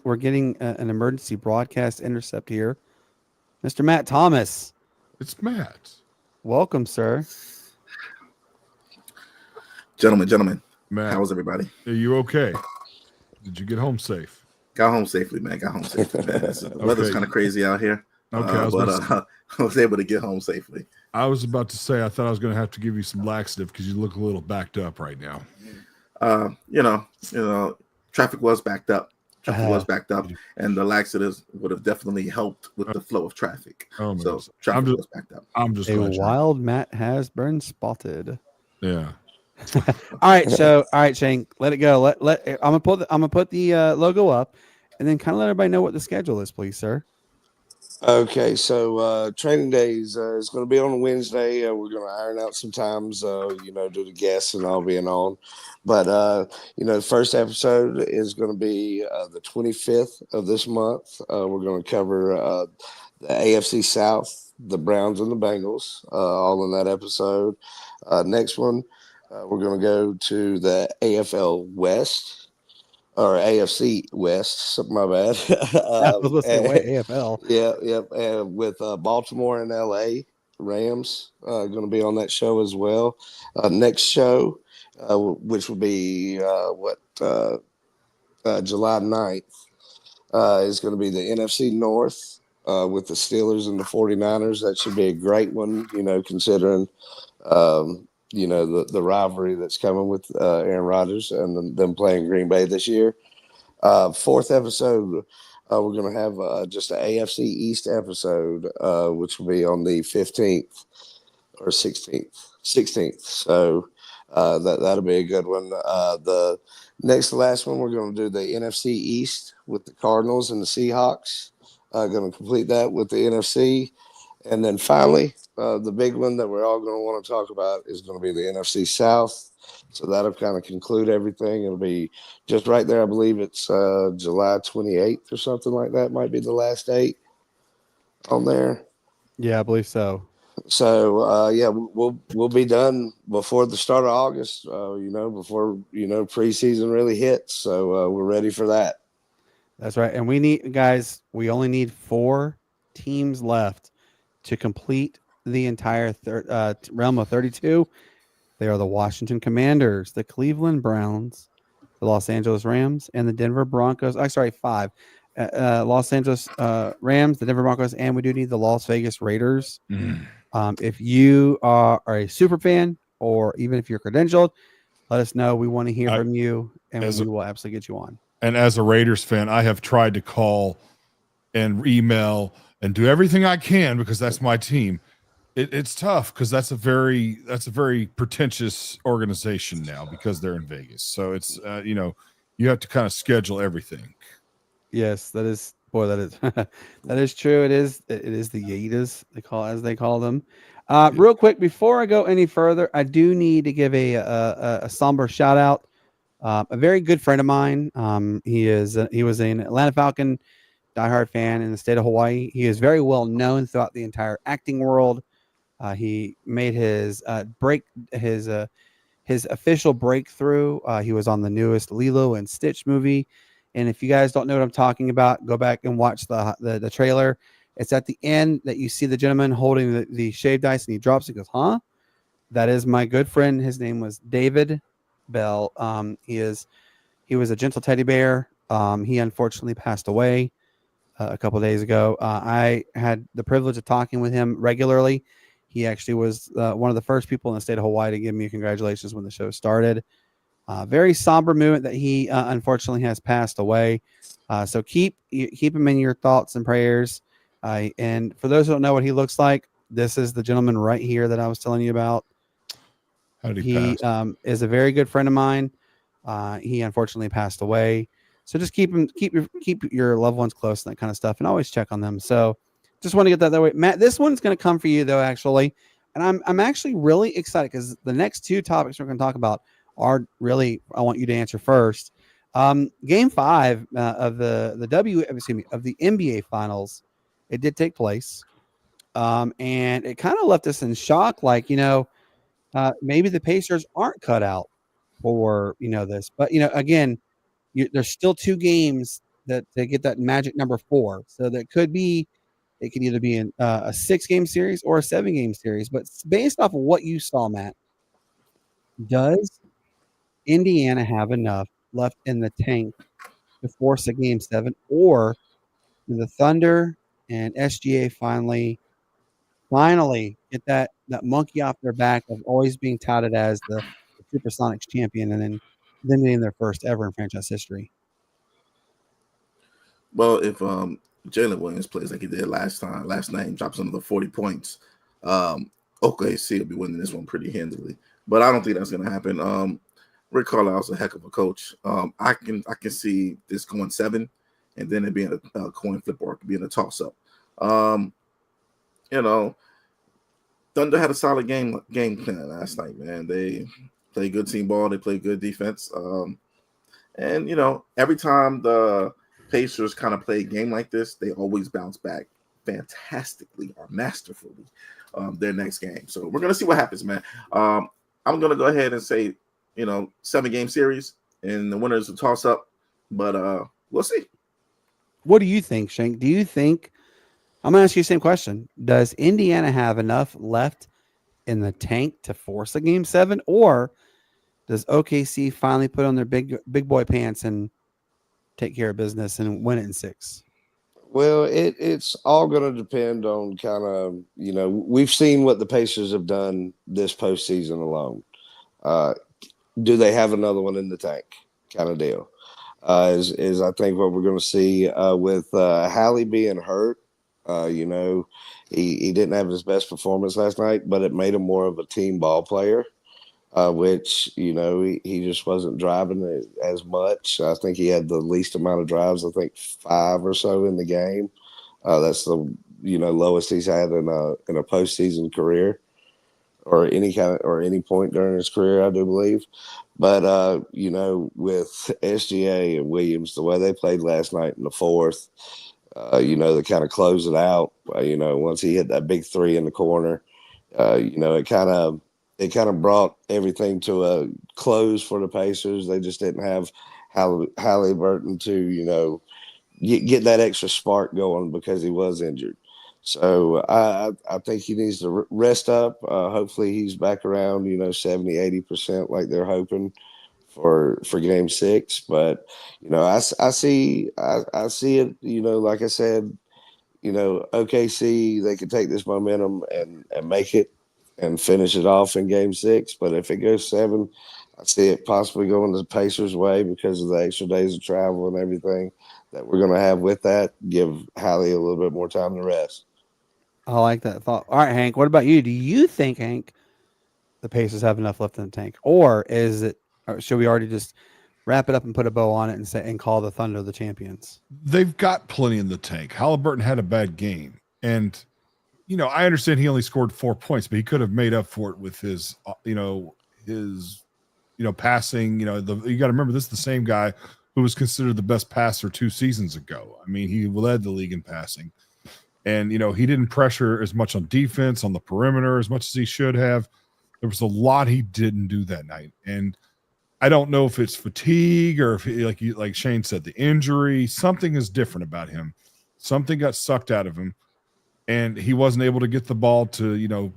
Speaker 2: we're getting an emergency broadcast intercept here. Mr. Matt Thomas,
Speaker 5: It's Matt.
Speaker 2: welcome, sir.
Speaker 6: Gentlemen,
Speaker 5: Matt,
Speaker 6: how was everybody?
Speaker 5: are you okay? Did you get home safe?
Speaker 6: Got home safely, man. Got home safely, man. The weather's
Speaker 5: Okay.
Speaker 6: kind of crazy out here.
Speaker 5: Okay, I was
Speaker 6: but
Speaker 5: gonna say-
Speaker 6: I was able to get home safely.
Speaker 5: I was about to say I thought I was going to have to give you some laxative because you look a little backed up right now.
Speaker 6: Traffic was backed up. And the laxatives would have definitely helped with the flow of traffic.
Speaker 5: Oh, man.
Speaker 6: So traffic was backed up.
Speaker 5: I'm just
Speaker 2: A
Speaker 5: glad you're-
Speaker 2: wild Matt has been spotted.
Speaker 5: Yeah.
Speaker 2: All right, Shane, let it go. I'm gonna put the logo up, and then kind of let everybody know what the schedule is, please, sir.
Speaker 4: Okay, so training days is going to be on Wednesday. We're going to iron out some times, do the guests and all being on. But, the first episode is going to be the 25th of this month. We're going to cover the AFC South, the Browns and the Bengals, all in that episode. Next one, we're going to go to the AFL West. Or AFC West, my bad.
Speaker 2: I was listening away, AFL.
Speaker 4: Yeah. With Baltimore and LA Rams going to be on that show as well. Next show, which will be July 9th, is going to be the NFC North with the Steelers and the 49ers. That should be a great one, considering the rivalry that's coming with Aaron Rodgers and them playing Green Bay this year. Fourth episode, we're going to have just an AFC East episode, which will be on the 15th or 16th. So that'll be a good one. The next to last one, we're going to do the NFC East with the Cardinals and the Seahawks. Going to complete that with the NFC. And then finally, the big one that we're all going to want to talk about is going to be the NFC South. So that'll kind of conclude everything. It'll be just right there. I believe it's July 28th or something like that. Might be the last date on there.
Speaker 2: Yeah, I believe so.
Speaker 4: So we'll be done before the start of August. Before preseason really hits. So we're ready for that.
Speaker 2: That's right. And we only need 4 teams left to complete the entire realm of 32. They are the Washington Commanders, the Cleveland Browns, the Los Angeles Rams, and the Denver Broncos. 5. Los Angeles Rams, the Denver Broncos, and we do need the Las Vegas Raiders. If you are a super fan, or even if you're credentialed, let us know. We want to hear from you, and we will absolutely get you on.
Speaker 5: And as a Raiders fan, I have tried to call and email and do everything I can because that's my team. It's tough because that's a very pretentious organization now because they're in Vegas. So it's you you have to kind of schedule everything.
Speaker 2: Yes, that is that is true. It is the Yetas they call them. Real quick before I go any further, I do need to give a somber shout out. A very good friend of mine. He was an Atlanta Falcon diehard fan in the state of Hawaii. He is very well known throughout the entire acting world. He made his his official breakthrough. He was on the newest Lilo and Stitch movie. And if you guys don't know what I'm talking about, go back and watch the trailer. It's at the end that you see the gentleman holding the shaved ice and he drops it. Goes, huh? That is my good friend. His name was David Bell. He was a gentle teddy bear. He unfortunately passed away a couple of days ago. I had the privilege of talking with him regularly. He actually was one of the first people in the state of Hawaii to give me congratulations when the show started. Very somber moment that he unfortunately has passed away. So keep him in your thoughts and prayers. And for those who don't know what he looks like, this is the gentleman right here that I was telling you about.
Speaker 5: How did he pass?
Speaker 2: Is a very good friend of mine. He unfortunately passed away. So just keep your loved ones close and that kind of stuff, and always check on them. So just want to get that way. Matt, this one's going to come for you though, actually. And I'm actually really excited because the next two topics we're going to talk about are really, I want you to answer first. Game 5 of the NBA finals, it did take place. And it kind of left us in shock. Like, maybe the Pacers aren't cut out for, this, but again, there's still 2 games that they get that magic number 4. So it could either be in a 6-game series or a 7-game series. But based off of what you saw, Matt, does Indiana have enough left in the tank to force a game 7, or do the Thunder and SGA finally get that monkey off their back of always being touted as the Supersonics champion and then getting their first ever in franchise history?
Speaker 6: Well, if Jalen Williams plays like he did last night, drops another 40 points, OKC will be winning this one pretty handily. But I don't think that's going to happen. Rick Carlisle's a heck of a coach. I can see this going 7, and then it being a coin flip or being a toss up. Thunder had a solid game plan last night, man. They play good team ball. They play good defense. And every time the Pacers kind of play a game like this, they always bounce back fantastically or masterfully their next game. So we're gonna see what happens, man. I'm gonna go ahead and say, 7-game series, and the winners will toss up. But we'll see.
Speaker 2: What do you think, Shank? Do you think? I'm gonna ask you the same question. Does Indiana have enough left in the tank to force a game 7, or does OKC finally put on their big boy pants and take care of business and win it in 6?
Speaker 4: Well, it's all going to depend on kind of, we've seen what the Pacers have done this postseason alone. Do they have another one in the tank kind of deal? Is I think what we're going to see with Hallie being hurt. He didn't have his best performance last night, but it made him more of a team ball player. Which, he just wasn't driving it as much. I think he had the least amount of drives, I think 5 or so in the game. That's the, lowest he's had in a postseason career or any point during his career, I do believe. But, with SGA and Williams, the way they played last night in the 4th, they kind of close it out. Once he hit that big 3 in the corner, it kind of brought everything to a close for the Pacers. They just didn't have Halliburton to, get that extra spark going because he was injured. So I think he needs to rest up. Hopefully he's back around, 70, 80% like they're hoping for game 6. But, I see it, like I said, OKC, they could take this momentum and make it and finish it off in game 6. But if it goes 7, I see it possibly going the Pacers' way because of the extra days of travel and everything that we're going to have with that. Give Hallie a little bit more time to rest.
Speaker 2: I like that thought. All right, Hank, what about you? Do you think, Hank, the Pacers have enough left in the tank? Or should we already just wrap it up and put a bow on it and call the Thunder the champions.
Speaker 5: They've got plenty in the tank. Halliburton had a bad game, and I understand he only scored 4 points, but he could have made up for it with his passing. You got to remember, this is the same guy who was considered the best passer 2 seasons ago. I mean, he led the league in passing, and he didn't pressure as much on defense on the perimeter as much as he should have. There was a lot he didn't do that night, and I don't know if it's fatigue or if, like Shane said, the injury. Something is different about him. Something got sucked out of him, and he wasn't able to get the ball to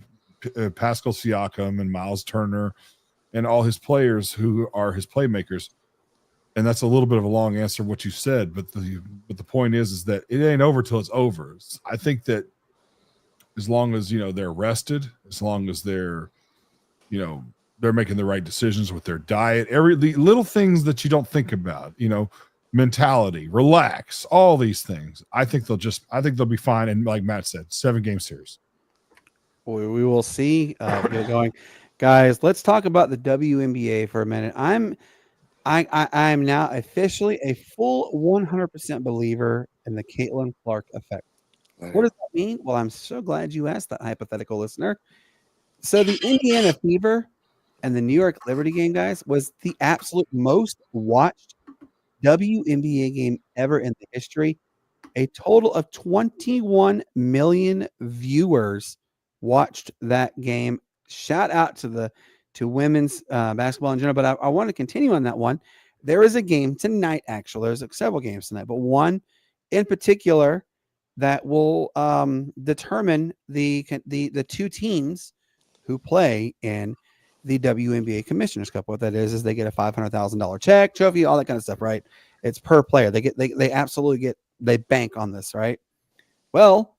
Speaker 5: Pascal Siakam and Miles Turner and all his players who are his playmakers. And that's a little bit of a long answer what you said, but the point is that it ain't over till it's over. I think that as long as they're rested, as long as they're they're making the right decisions with their diet, the little things that you don't think about, mentality, relax, all these things. I think they'll be fine. And like Matt said, 7-game series.
Speaker 2: We will see. Get going, guys. Let's talk about the WNBA for a minute. I'm now officially a full 100% believer in the Caitlin Clark effect. What does that mean? Well, I'm so glad you asked that, hypothetical listener. So the Indiana Fever and the New York Liberty game, guys, was the absolute most watched WNBA game ever in the history. A total of 21 million viewers watched that game. Shout out to women's basketball in general, but I want to continue on that one. There is a game tonight, actually. There's several games tonight, but one in particular that will determine the 2 teams who play in the WNBA Commissioner's Cup. What that is they get a $500,000 check, trophy, all that kind of stuff, right? It's per player. They absolutely they bank on this, right? Well,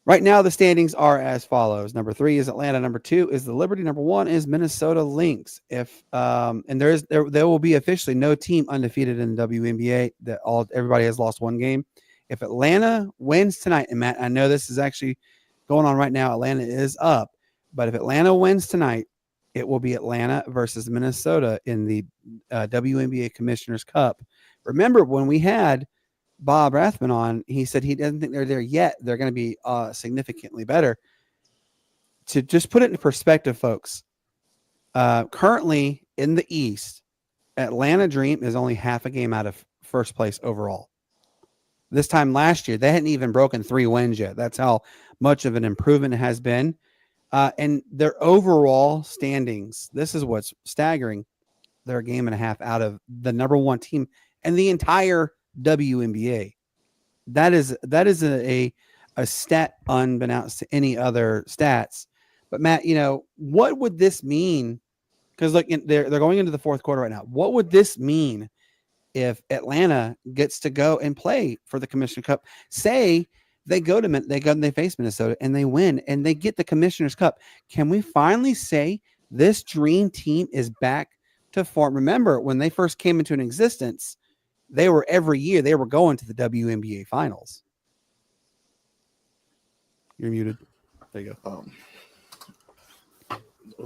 Speaker 2: right now the standings are as follows. Number 3 is Atlanta. Number 2 is the Liberty. Number 1 is Minnesota Lynx. And there will be officially no team undefeated in the WNBA. Everybody has lost 1 game. If Atlanta wins tonight, and Matt, I know this is actually going on right now. Atlanta is up. But if Atlanta wins tonight, it will be Atlanta versus Minnesota in the WNBA Commissioner's Cup. Remember, when we had Bob Rathman on, he said he doesn't think they're there yet. They're going to be significantly better. To just put it in perspective, folks, currently in the East, Atlanta Dream is only half a game out of first place overall. This time last year, they hadn't even broken 3 wins yet. That's how much of an improvement it has been. And their overall standings, this is what's staggering. They're a game and a half out of the number 1 team and the entire WNBA. That is a stat unbeknownst to any other stats. But Matt, what would this mean? Because look, they're going into the 4th quarter right now. What would this mean if Atlanta gets to go and play for the Commissioner Cup? Say they face Minnesota and they win and they get the Commissioner's Cup. Can we finally say this dream team is back to form? Remember, when they first came into an existence, every year they were going to the WNBA finals. You're muted. There you go.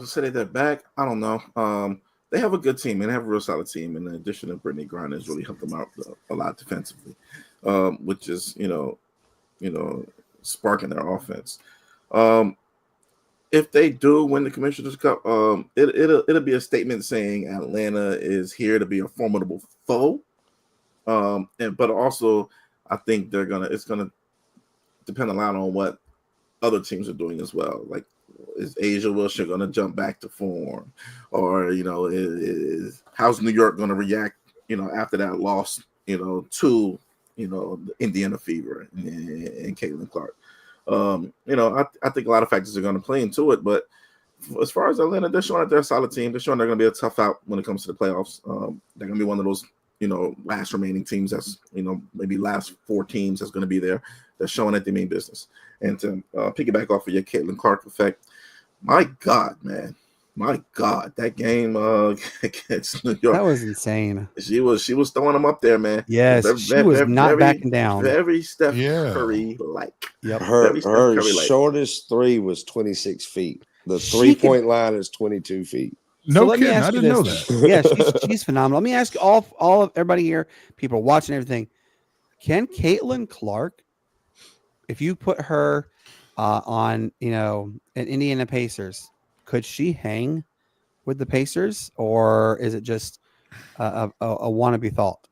Speaker 6: Say they're back. I don't know. They have a good team and they have a real solid team. In addition to Brittany Griner has really helped them out a lot defensively, which is, sparking their offense. If they do win the Commissioner's Cup, it'll be a statement saying Atlanta is here to be a formidable foe. But also I think it's gonna depend a lot on what other teams are doing as well. Like, is Asia Wilshire going to jump back to form, or how's New York going to react? After that loss, to the Indiana Fever and Caitlin Clark. I think a lot of factors are going to play into it. But as far as Atlanta, they're showing that they're a solid team. They're showing they're going to be a tough out when it comes to the playoffs. They're going to be one of those last remaining teams that's maybe last 4 teams that's going to be there. They're showing that they mean business. And to piggyback off of your Caitlin Clark effect, my God, man. My God, that game against New York.
Speaker 2: That was insane.
Speaker 6: She was throwing them up there, man.
Speaker 2: Yes, she was not backing down.
Speaker 6: Very Steph Curry-like.
Speaker 2: Yep.
Speaker 4: Her shortest 3 was 26 feet. The 3-point line is 22 feet.
Speaker 5: No
Speaker 2: let me
Speaker 5: kidding.
Speaker 2: ask
Speaker 5: I
Speaker 2: you
Speaker 5: didn't know
Speaker 2: this.
Speaker 5: that.
Speaker 2: Yeah, she's phenomenal. Let me ask you all of everybody here, people watching everything. Can Caitlin Clark, if you put her on, an Indiana Pacers, could she hang with the Pacers, or is it just a wannabe thought?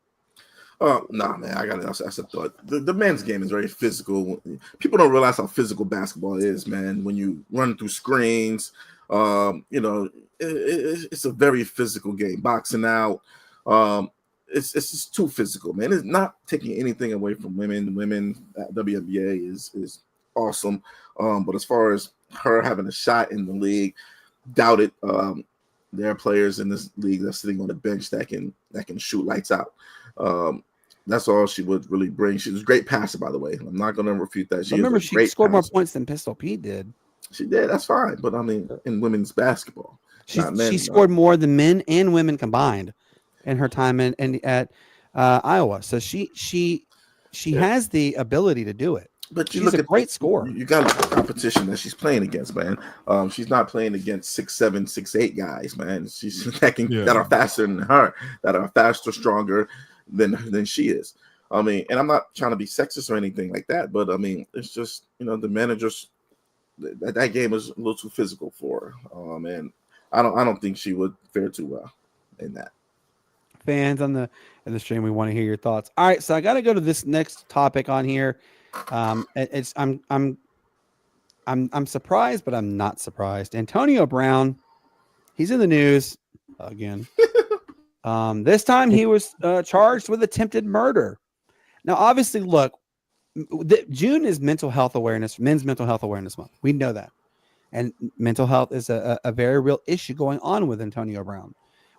Speaker 6: Nah, man, that's a thought. The men's game is very physical. People don't realize how physical basketball is, man. When you run through screens, it's a very physical game. Boxing out, it's just too physical, man. It's not taking anything away from women. Women at WNBA is awesome. But as far as her having a shot in the league, doubt it. There are players in this league that's sitting on the bench that can shoot lights out. That's all she would really bring. She was a great passer, by the way. I'm not going to refute that.
Speaker 2: Remember, she scored more points than Pistol Pete did.
Speaker 6: She did. That's fine. But I mean, in women's basketball,
Speaker 2: she scored more than men and women combined in her time at Iowa. So she has the ability to do it.
Speaker 6: But
Speaker 2: she's a great scorer.
Speaker 6: You got the competition that she's playing against, man. She's not playing against 6'7", 6'8" guys, man. She's that are faster than her, that are faster, stronger than she is. I mean, and I'm not trying to be sexist or anything like that, but I mean, it's just the managers. That game is a little too physical for her, and I don't think she would fare too well in that.
Speaker 2: Fans in the stream, we want to hear your thoughts. All right, so I got to go to this next topic on here. I'm surprised, but I'm not surprised. Antonio Brown, he's in the news again. This time he was charged with attempted murder. Now, obviously, look, June is men's mental health awareness month. We know that. And mental health is a very real issue going on with Antonio Brown.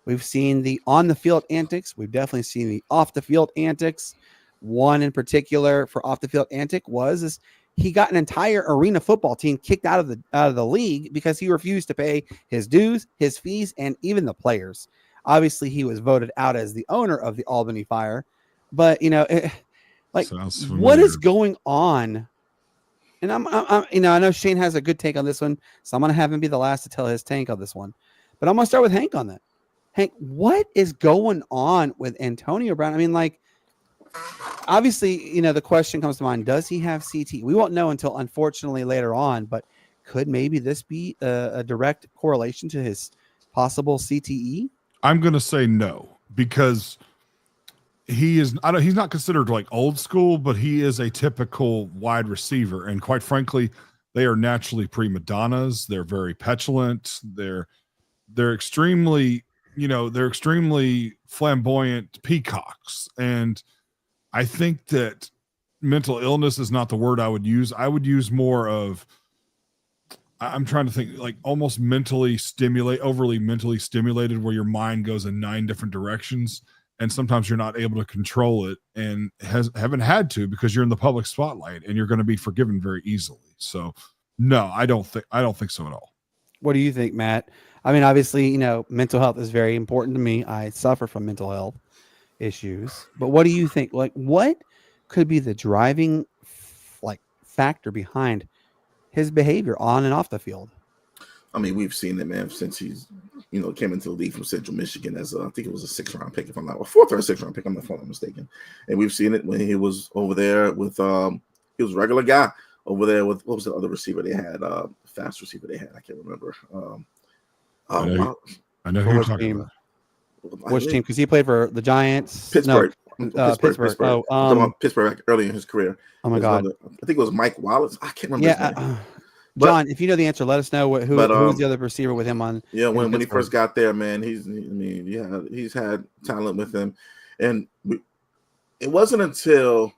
Speaker 2: We've seen the on the field antics. We've definitely seen the off the field antics. One in particular for off the field antic is he got an entire arena football team kicked out of the league because he refused to pay his dues, his fees, and even the players. Obviously, he was voted out as the owner of the Albany Fire, but what is going on? And I know Shane has a good take on this one, so I'm gonna have him be the last to tell his take on this one. But I'm gonna start with Hank on that. Hank, what is going on with Antonio Brown? I mean, obviously, the question comes to mind, does he have CTE? We won't know until, unfortunately, later on, but could maybe this be a direct correlation to his possible CTE?
Speaker 5: I'm going to say no, because he's not considered old school, but he is a typical wide receiver. And quite frankly, they are naturally prima donnas. They're very petulant. They're extremely, they're extremely flamboyant peacocks. And I think that mental illness is not the word I would use. I would use more of, I'm trying to think, almost overly mentally stimulated, where your mind goes in 9 different directions. And sometimes you're not able to control it, and haven't had to, because you're in the public spotlight and you're going to be forgiven very easily. So no, I don't think so at all.
Speaker 2: What do you think, Matt? I mean, obviously, mental health is very important to me. I suffer from mental health issues, but what do you think? What could be the driving factor behind his behavior on and off the field?
Speaker 6: I mean, we've seen it, man, since he's came into the league from Central Michigan as I think it was a 6th round pick, if I'm not, or 4th or 6th round pick, if I'm not mistaken. And we've seen it when he was over there with he was a regular guy over there with, what was the other receiver they had, fast receiver they had, I can't remember.
Speaker 5: I know who you're talking about.
Speaker 2: Which team? Because he played for the Giants.
Speaker 6: Pittsburgh.
Speaker 2: No, Pittsburgh.
Speaker 6: Oh, Pittsburgh early in his career.
Speaker 2: Oh my God!
Speaker 6: I think it was Mike Wallace. I can't remember.
Speaker 2: Yeah, his name. John, if you know the answer, let us know who was the other receiver with him on.
Speaker 6: Yeah, when he first got there, man, he's had talent with him, and it wasn't until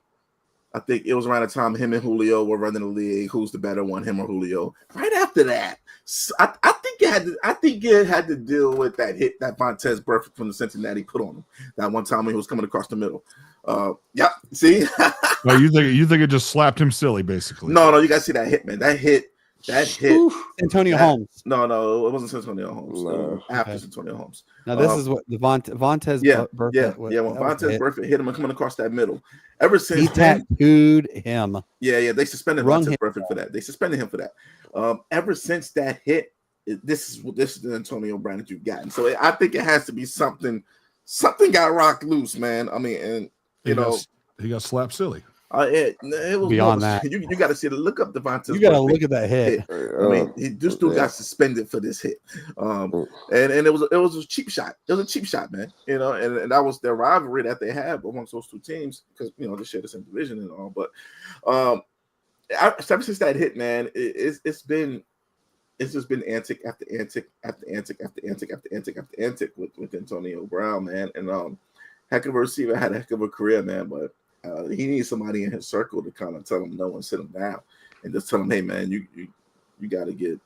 Speaker 6: I think it was around the time him and Julio were running the league. Who's the better one, him or Julio? Right after that, I think it had to deal with that hit that Vontaze Burfict from the Cincinnati put on him that one time when he was coming across the middle. Yep. See?
Speaker 5: No, you think it just slapped him silly, basically?
Speaker 6: No, you guys see that hit, man. That hit.
Speaker 2: Antonio Holmes.
Speaker 6: No, it wasn't Antonio Holmes. No. After Antonio Holmes.
Speaker 2: Now this is what the Vontaze Burfict.
Speaker 6: Yeah. When Vontaze Burfict hit him and coming across that middle. Ever since
Speaker 2: he tattooed him.
Speaker 6: Yeah. They suspended Vontaze Burfict for that. They suspended him for that. Ever since that hit, this is the Antonio Brown that you've gotten. So I think it has to be something got rocked loose, man. I mean, and he
Speaker 5: got slapped silly.
Speaker 6: It was
Speaker 2: beyond that.
Speaker 6: You got to see the look up Devontae.
Speaker 2: You got to look at that hit.
Speaker 6: I mean, this dude got suspended for this hit, and it was a cheap shot. It was a cheap shot, man. And that was their rivalry that they have amongst those two teams because they share the same division and all. But ever since that hit, man, it's just been antic after antic after antic after antic after antic after antic with Antonio Brown, man. And heck of a receiver, had a heck of a career, man, but. He needs somebody in his circle to kind of tell him no and sit him down, and just tell him, "Hey, man, you got to get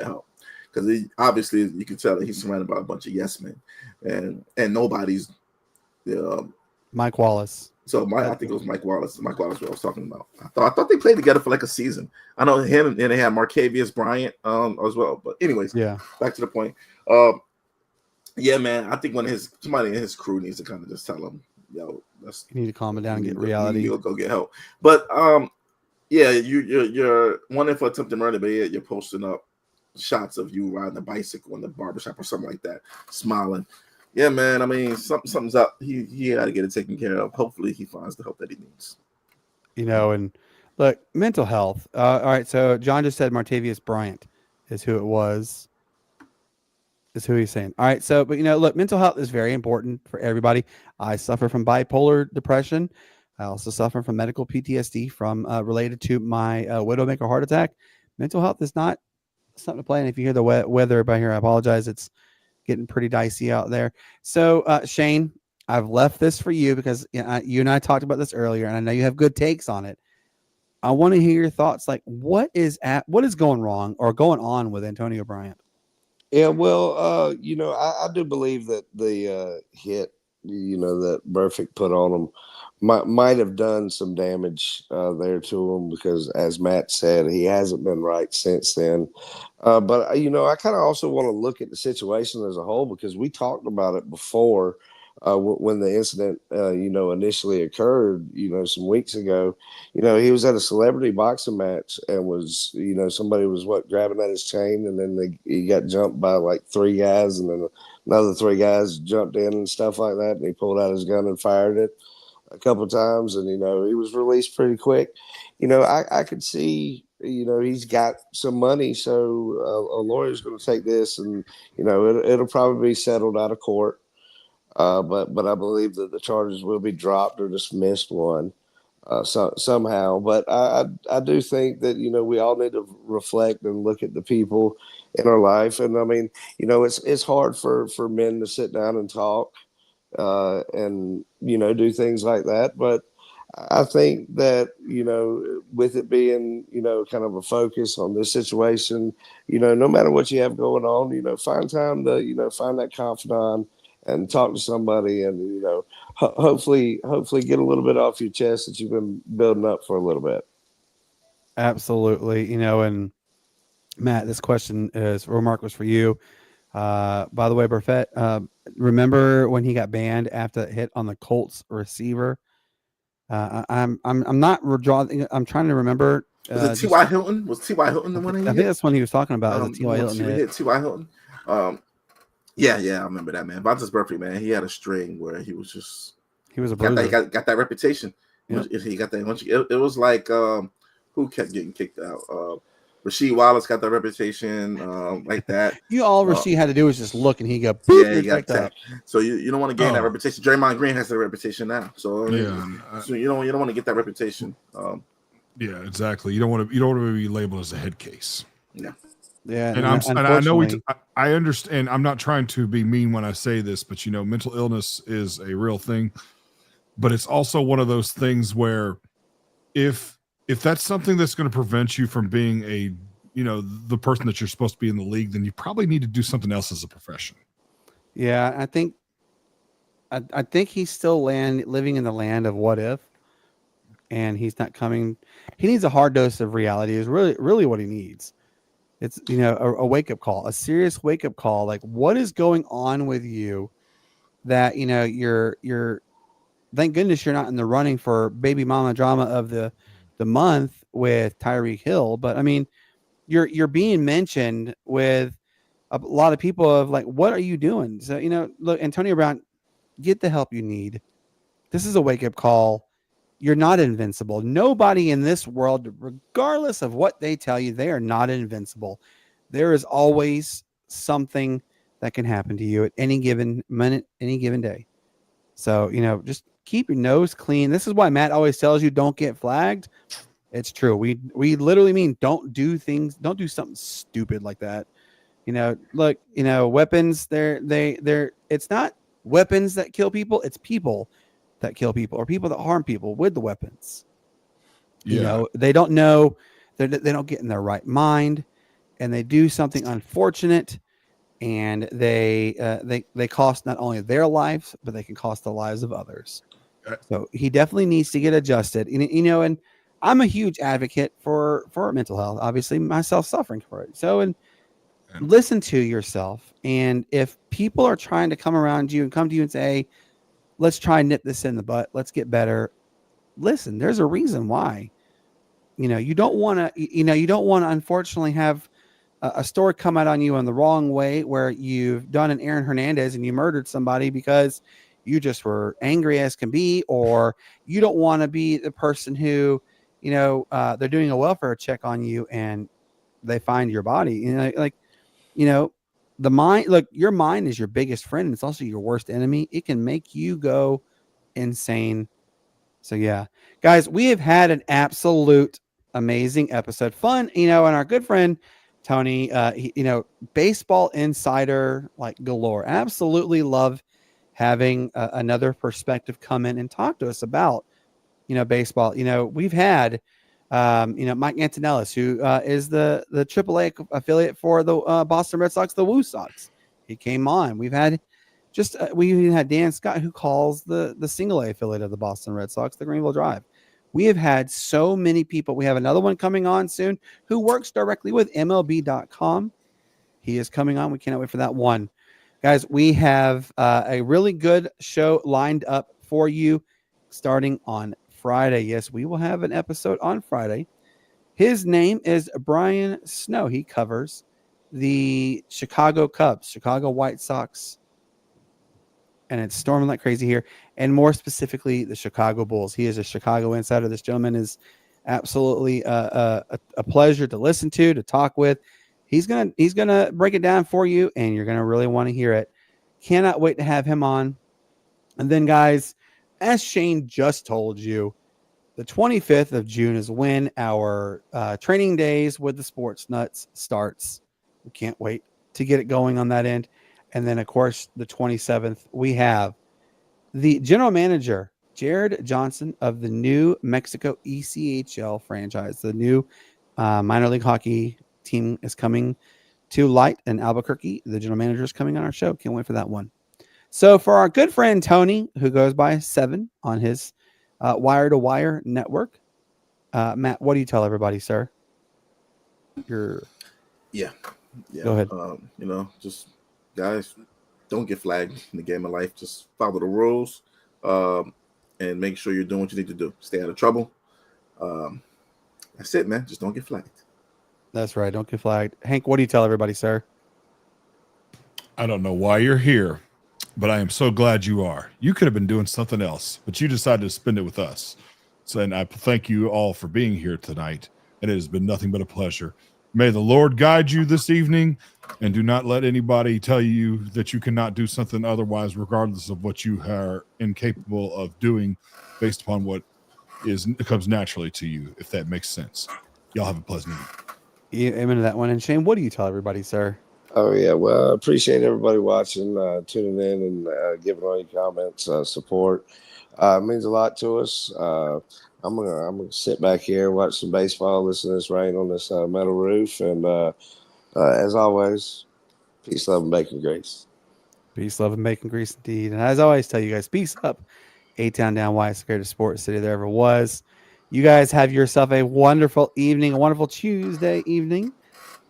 Speaker 6: help," because obviously you can tell that he's surrounded by a bunch of yes men, and nobody's
Speaker 2: Mike Wallace.
Speaker 6: So I think it was Mike Wallace. Mike Wallace, what I was talking about. I thought they played together for like a season. I know him, and they had Marcavius Bryant as well. But anyways, back to the point. Yeah, man, I think somebody in his crew needs to kind of just tell him, yo,
Speaker 2: you need to calm it down and get reality.
Speaker 6: You'll go get help. But yeah, you're wanting for attempted murder, but you're posting up shots of you riding a bicycle in the barbershop or something like that, smiling. Yeah, man. I mean, something's up. He got to get it taken care of. Hopefully, he finds the help that he needs.
Speaker 2: And look, mental health. All right, so John just said Martavius Bryant is who it was. Is who he's saying. All right, so but look, mental health is very important for everybody. I suffer from bipolar depression. I also suffer from medical PTSD from related to my widowmaker heart attack. Mental health is not something to play. And if you hear the weather by here, I apologize. It's getting pretty dicey out there. So Shane, I've left this for you because you and I talked about this earlier, and I know you have good takes on it. I want to hear your thoughts. Like, what is going wrong or going on with Antonio Bryant?
Speaker 4: Yeah, well, I do believe that the hit, that Burfict put on him might have done some damage there to him because, as Matt said, he hasn't been right since then. But, I kind of also want to look at the situation as a whole because we talked about it before when the incident, initially occurred, some weeks ago. He was at a celebrity boxing match and was, somebody was grabbing at his chain, and then he got jumped by like three guys, and then another three guys jumped in and stuff like that, and he pulled out his gun and fired it a couple of times, and he was released pretty quick. I could see, he's got some money, so a lawyer's going to take this, and it'll probably be settled out of court. But I believe that the charges will be dropped or dismissed somehow. But I do think that we all need to reflect and look at the people in our life. And I mean, it's hard for men to sit down and talk and do things like that. But I think that with it being kind of a focus on this situation, no matter what you have going on, find time to find that confidant and talk to somebody, and hopefully get a little bit off your chest that you've been building up for a little bit.
Speaker 2: Absolutely, and Matt, this question is remark was for you. By the way, Burfett, remember when he got banned after that hit on the Colts receiver? I'm not redrawing. I'm trying to remember.
Speaker 6: Was it T.Y. Hilton? Was T.Y. Hilton the one?
Speaker 2: I think that's one he was talking about. T.Y. Hilton
Speaker 6: hit T.Y. Hilton. Yeah, I remember that, man. Vontaze Burfict, man, he had a string where he was a bruiser. Got that reputation. Yep. He got that. It was like who kept getting kicked out. Rasheed Wallace got that reputation like that.
Speaker 2: All Rasheed had to do was just look, and he got
Speaker 6: he got that. So you don't want to gain that reputation. Draymond Green has that reputation now. So so you don't want to get that reputation.
Speaker 5: Yeah, exactly. You don't want to be labeled as a head case.
Speaker 6: Yeah.
Speaker 2: Yeah,
Speaker 5: and I know I understand. I'm not trying to be mean when I say this, but mental illness is a real thing. But it's also one of those things where, if that's something that's going to prevent you from being the person that you're supposed to be in the league, then you probably need to do something else as a profession.
Speaker 2: Yeah, I think he's still living in the land of what if, and he's not coming. He needs a hard dose of reality. Is really what he needs. It's a wake up call, a serious wake up call. Like, what is going on with you that you're thank goodness you're not in the running for baby mama drama of the month with Tyreek Hill, but I mean you're being mentioned with a lot of people of like, what are you doing? So, look, Antonio Brown, get the help you need. This is a wake-up call. You're not invincible. Nobody in this world, regardless of what they tell you, they are not invincible. There is always something that can happen to you at any given minute, any given day. So, just keep your nose clean. This is why Matt always tells you don't get flagged. It's true. We literally mean don't do something stupid like that. Look, weapons, it's not weapons that kill people, it's people that kill people or people that harm people with the weapons.
Speaker 5: Yeah.
Speaker 2: They don't know, they don't get in their right mind, and they do something unfortunate, and they cost not only their lives, but they can cost the lives of others. So he definitely needs to get adjusted. And I'm a huge advocate for mental health, obviously myself suffering for it. So, and listen to yourself. And if people are trying to come around you and come to you and say, hey, let's try and nip this in the butt, let's get better. Listen, there's a reason why. You don't want to unfortunately have a story come out on you in the wrong way where you've done an Aaron Hernandez and you murdered somebody because you just were angry as can be, or you don't want to be the person who, they're doing a welfare check on you and they find your body. The mind, look, your mind is your biggest friend, and it's also your worst enemy. It can make you go insane. So yeah, guys, we have had an absolute amazing episode. Fun, and our good friend Tony, baseball insider like galore. Absolutely love having another perspective come in and talk to us about, baseball. We've had, Mike Antonellis, who is the AAA affiliate for the Boston Red Sox, the Woo Sox. He came on. We've had we even had Dan Scott, who calls the single A affiliate of the Boston Red Sox, the Greenville Drive. We have had so many people. We have another one coming on soon who works directly with MLB.com. He is coming on. We cannot wait for that one. Guys, we have a really good show lined up for you starting on Friday. Yes, we will have an episode on Friday. His name is Brian Snow. He covers the Chicago Cubs, Chicago White Sox, and it's storming like crazy here, and more specifically, the Chicago Bulls. He is a Chicago insider. This gentleman is absolutely a pleasure to listen to talk with. He's gonna break it down for you, and you're gonna really want to hear it. Cannot wait to have him on. And then, guys, as Shane just told you, the 25th of June is when our training days with the Sportz Nutz starts. We can't wait to get it going on that end. And then, of course, the 27th, we have the general manager, Jared Johnson of the New Mexico ECHL franchise. The new minor league hockey team is coming to light in Albuquerque. The general manager is coming on our show. Can't wait for that one. So for our good friend Tony, who goes by 7 on his Wire to Wire network, Matt, what do you tell everybody, sir?
Speaker 6: Yeah.
Speaker 2: Go ahead.
Speaker 6: Just guys, don't get flagged in the game of life. Just follow the rules, and make sure you're doing what you need to do. Stay out of trouble. That's it, man. Just don't get flagged.
Speaker 2: That's right. Don't get flagged. Hank, what do you tell everybody, sir?
Speaker 5: I don't know why you're here, but I am so glad you are. You could have been doing something else, but you decided to spend it with us. So, and I thank you all for being here tonight. And it has been nothing but a pleasure. May the Lord guide you this evening, and do not let anybody tell you that you cannot do something otherwise, regardless of what you are incapable of doing based upon what comes naturally to you, if that makes sense. Y'all have a pleasant evening.
Speaker 2: Amen to that one. And Shane, what do you tell everybody, sir?
Speaker 4: Oh, yeah. Well, I appreciate everybody watching, tuning in, and giving all your comments, support. It means a lot to us. I'm gonna sit back here and watch some baseball, listen to this rain on this metal roof, and as always, peace, love, and bacon grease.
Speaker 2: Peace, love, and bacon grease indeed. And as I always tell you guys, peace up. A-Town down, why it's the greatest sports city there ever was. You guys have yourself a wonderful evening, a wonderful Tuesday evening.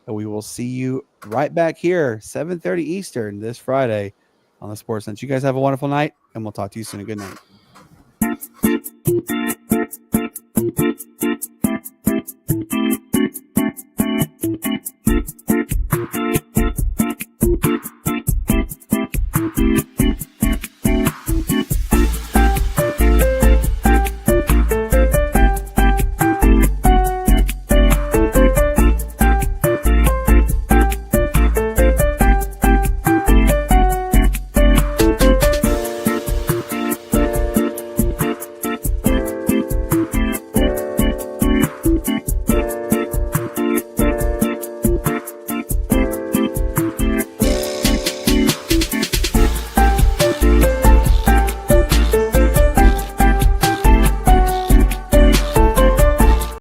Speaker 2: And we will see you right back here, 7:30 Eastern this Friday on the Sportz Nutz. You guys have a wonderful night, and we'll talk to you soon. Good night.